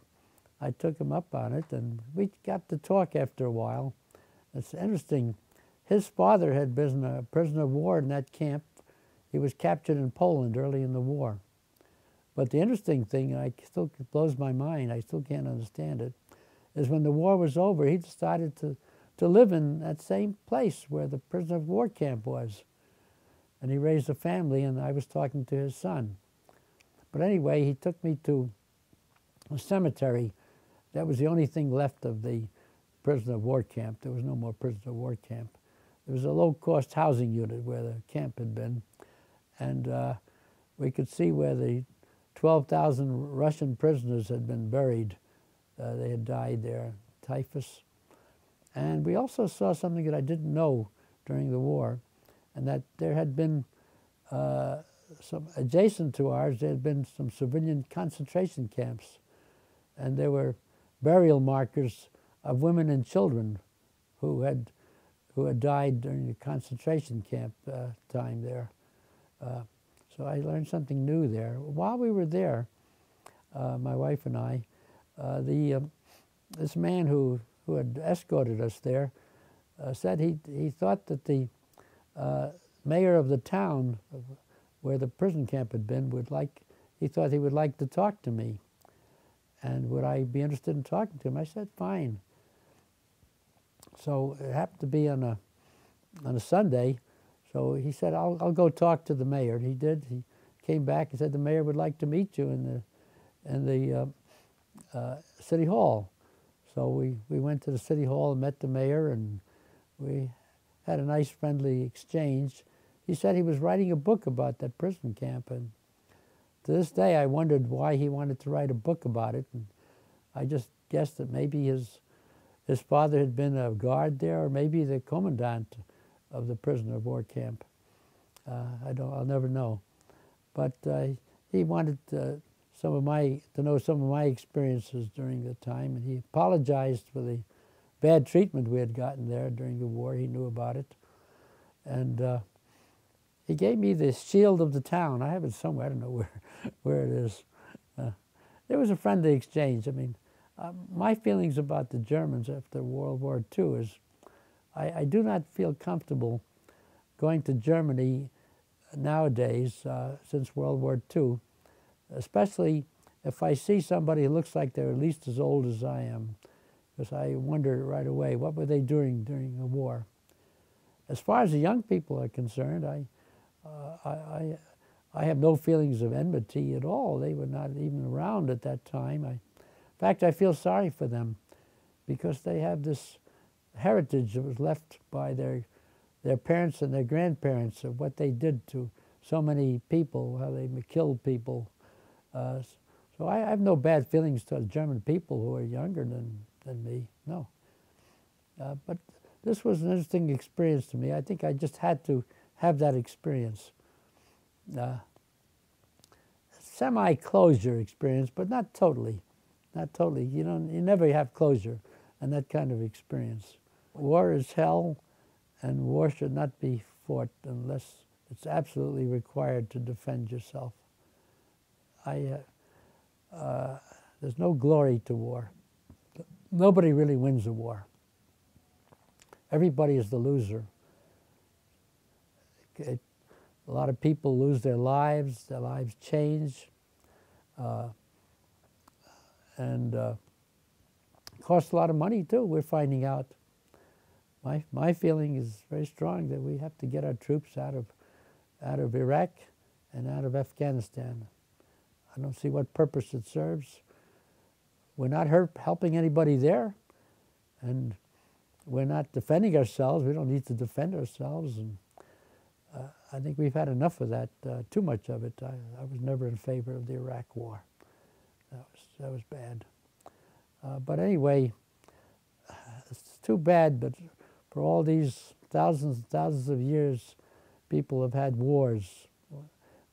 I took him up on it, and we got to talk after a while. It's interesting. His father had been a prisoner of war in that camp. He was captured in Poland early in the war. But the interesting thing, it blows my mind, I still can't understand it, is when the war was over, he decided to live in that same place where the prisoner of war camp was. And he raised a family, and I was talking to his son. But anyway, he took me to a cemetery. That was the only thing left of the prisoner of war camp. There was no more prisoner of war camp. There was a low-cost housing unit where the camp had been. And we could see where the 12,000 Russian prisoners had been buried. They had died there, typhus. And we also saw something that I didn't know during the war, and that there had been some adjacent to ours, there had been some civilian concentration camps, and there were burial markers of women and children who had died during the concentration camp time there. So I learned something new there. While we were there, my wife and I, this man who had escorted us there said he thought that the mayor of the town where the prison camp had been he thought he would like to talk to me. And would I be interested in talking to him? I said, fine. So it happened to be on a Sunday. So he said, I'll go talk to the mayor. And he did. He came back and said, the mayor would like to meet you in the city hall. So we went to the city hall and met the mayor, and we had a nice friendly exchange. He said he was writing a book about that prison camp, and to this day I wondered why he wanted to write a book about it. And I just guess that maybe his father had been a guard there, or maybe the commandant of the prisoner of war camp. I'll never know. But he wanted to know some of my experiences during the time, and he apologized for the bad treatment we had gotten there during the war. He knew about it. And he gave me the shield of the town. I have it somewhere. I don't know where it is. It was a friendly exchange. I mean, my feelings about the Germans after World War II is I do not feel comfortable going to Germany nowadays since World War II, especially if I see somebody who looks like they're at least as old as I am, because I wonder right away, what were they doing during the war? As far as the young people are concerned, I have no feelings of enmity at all. They were not even around at that time. In fact, I feel sorry for them because they have this heritage that was left by their parents and their grandparents of what they did to so many people, how they killed people. So I have no bad feelings towards German people who are younger than me, no. But this was an interesting experience to me. I think I just had to have that experience. Semi-closure experience, but not totally. Not totally. You never have closure in that kind of experience. War is hell, and war should not be fought unless it's absolutely required to defend yourself. There's no glory to war. Nobody really wins a war. Everybody is the loser. A lot of people lose their lives change, and it costs a lot of money too, we're finding out. My feeling is very strong that we have to get our troops out of Iraq and out of Afghanistan. I don't see what purpose it serves. We're not helping anybody there, and we're not defending ourselves. We don't need to defend ourselves, and I think we've had enough of that, too much of it. I was never in favor of the Iraq War. That was bad. But anyway, it's too bad, but for all these thousands and thousands of years, people have had wars.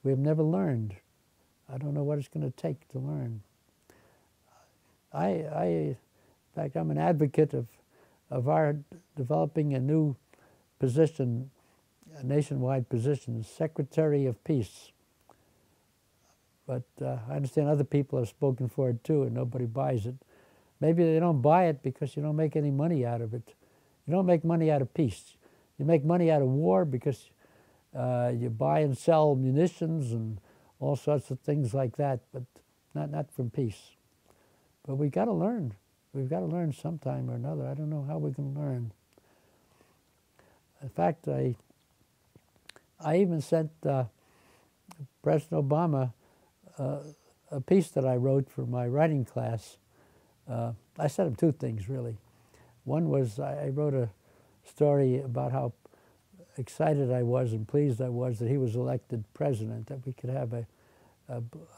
We have never learned. I don't know what it's going to take to learn. In fact, I'm an advocate of our developing a new position, a nationwide position, Secretary of Peace. But I understand other people have spoken for it too, and nobody buys it. Maybe they don't buy it because you don't make any money out of it. You don't make money out of peace. You make money out of war because you buy and sell munitions and all sorts of things like that, but not from peace. But we got to learn. We've got to learn sometime or another. I don't know how we can learn. In fact, I even sent President Obama a piece that I wrote for my writing class. I sent him two things, really. One was I wrote a story about how excited I was and pleased I was that he was elected president, that we could have a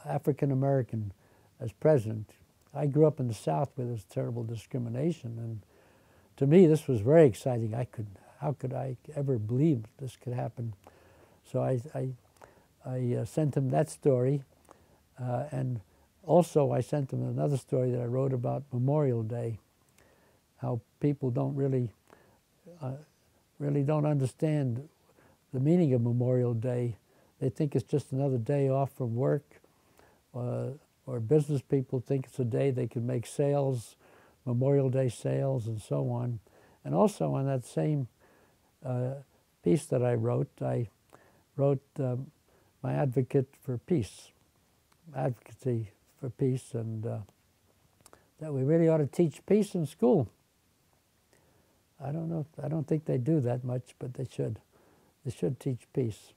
African American as president. I grew up in the South where there was terrible discrimination, and to me this was very exciting. How could I ever believe this could happen? So I sent him that story, and also I sent him another story that I wrote about Memorial Day, how people don't really don't understand the meaning of Memorial Day. They think it's just another day off from work, or business people think it's a day they can make sales, Memorial Day sales, and so on. And also on that same piece that I wrote my advocate for peace, advocacy for peace, and that we really ought to teach peace in school. I don't know. I don't think they do that much, but they should. They should teach peace.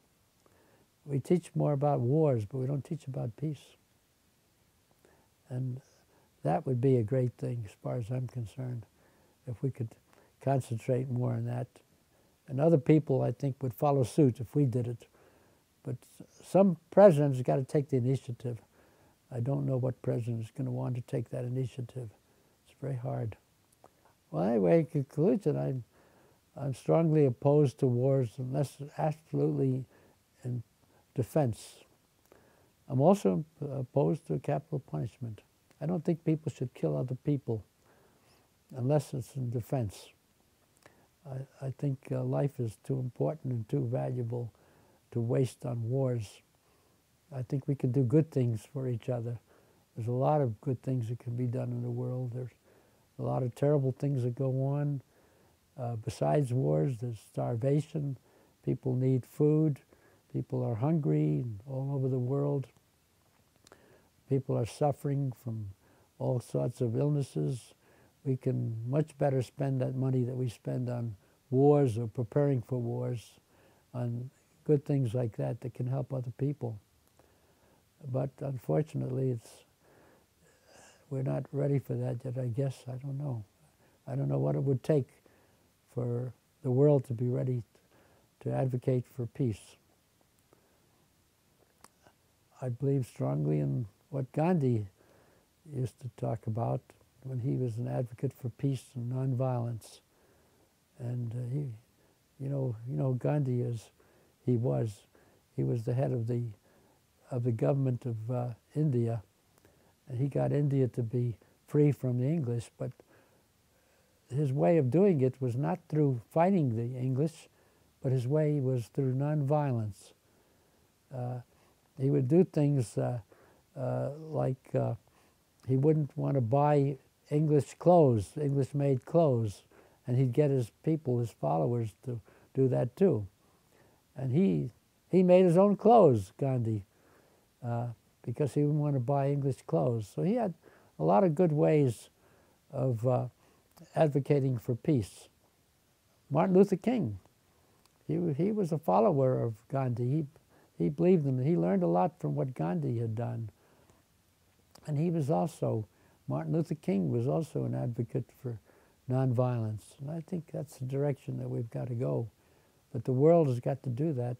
We teach more about wars, but we don't teach about peace. And that would be a great thing as far as I'm concerned, if we could concentrate more on that. And other people, I think, would follow suit if we did it. But some president's got to take the initiative. I don't know what president is going to want to take that initiative. It's very hard. Well, anyway, in conclusion, I'm strongly opposed to wars unless absolutely in defense. I'm also opposed to capital punishment. I don't think people should kill other people unless it's in defense. I think life is too important and too valuable to waste on wars. I think we can do good things for each other. There's a lot of good things that can be done in the world. There's a lot of terrible things that go on. Besides wars, there's starvation. People need food. People are hungry all over the world. People are suffering from all sorts of illnesses. We can much better spend that money that we spend on wars or preparing for wars, on good things like that that can help other people. But unfortunately, we're not ready for that yet, I guess. I don't know. I don't know what it would take for the world to be ready to advocate for peace. I believe strongly in what Gandhi used to talk about when he was an advocate for peace and nonviolence. And you know Gandhi is, he was the head of the government of India, and he got India to be free from the English, but his way of doing it was not through fighting the English, but his way was through nonviolence. He would do things like he wouldn't want to buy English clothes, English-made clothes, and he'd get his people, his followers, to do that too. And he made his own clothes, Gandhi, because he didn't want to buy English clothes. So he had a lot of good ways of advocating for peace. Martin Luther King, he was a follower of Gandhi. He believed in it. He learned a lot from what Gandhi had done. And he was also, Martin Luther King was also an advocate for nonviolence. And I think that's the direction that we've got to go. But the world has got to do that.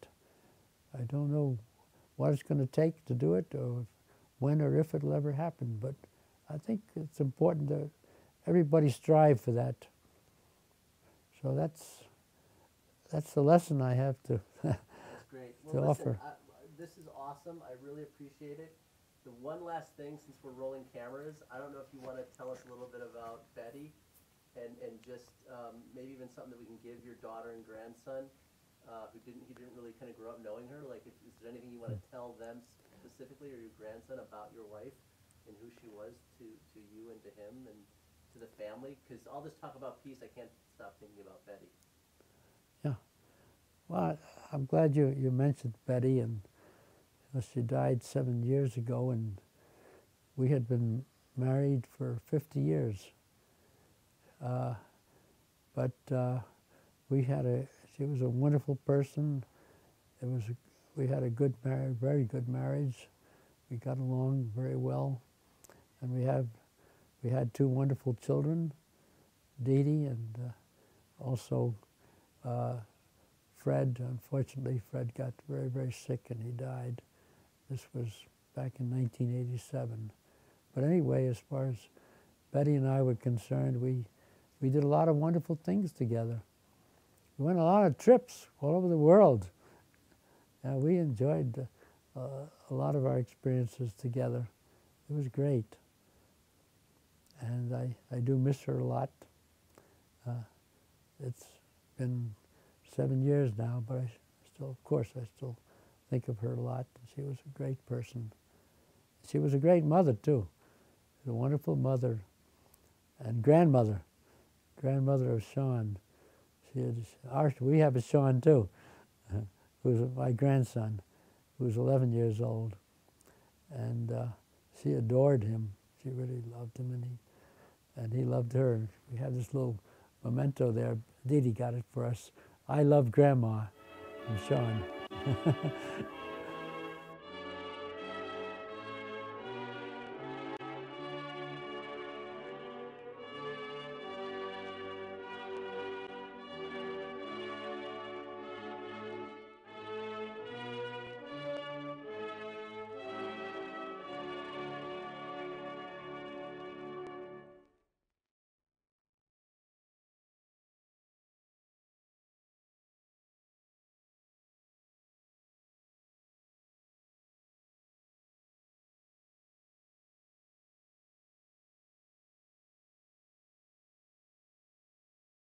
I don't know what it's going to take to do it, or when or if it'll ever happen. But I think it's important that everybody strive for that. So that's the lesson I have to Great. to Well, listen, offer. this is awesome. I really appreciate it. The one last thing, since we're rolling cameras, I don't know if you want to tell us a little bit about Betty, and just maybe even something that we can give your daughter and grandson, he didn't really kind of grow up knowing her. Like, is there anything you want to tell them specifically, or your grandson, about your wife and who she was to you and to him and to the family? Because all this talk about peace, I can't stop thinking about Betty. Yeah. Well, I'm glad you mentioned Betty, and she died 7 years ago, and we had been married for 50 years. She was a wonderful person. We had a good marriage, very good marriage. We got along very well, and we had two wonderful children, Dee Dee and also Fred. Unfortunately, Fred got very, very sick and he died. This was back in 1987. But anyway, as far as Betty and I were concerned, we did a lot of wonderful things together. We went on a lot of trips all over the world. We enjoyed a lot of our experiences together. It was great. And I do miss her a lot. It's been 7 years now, but of course, I still think of her a lot. She was a great person. She was a great mother, too. She was a wonderful mother and grandmother of Sean. We have a Sean, too, who's my grandson, who's 11 years old. And she adored him. She really loved him, and he loved her. We have this little memento there. Dee Dee got it for us. I love Grandma, from Sean.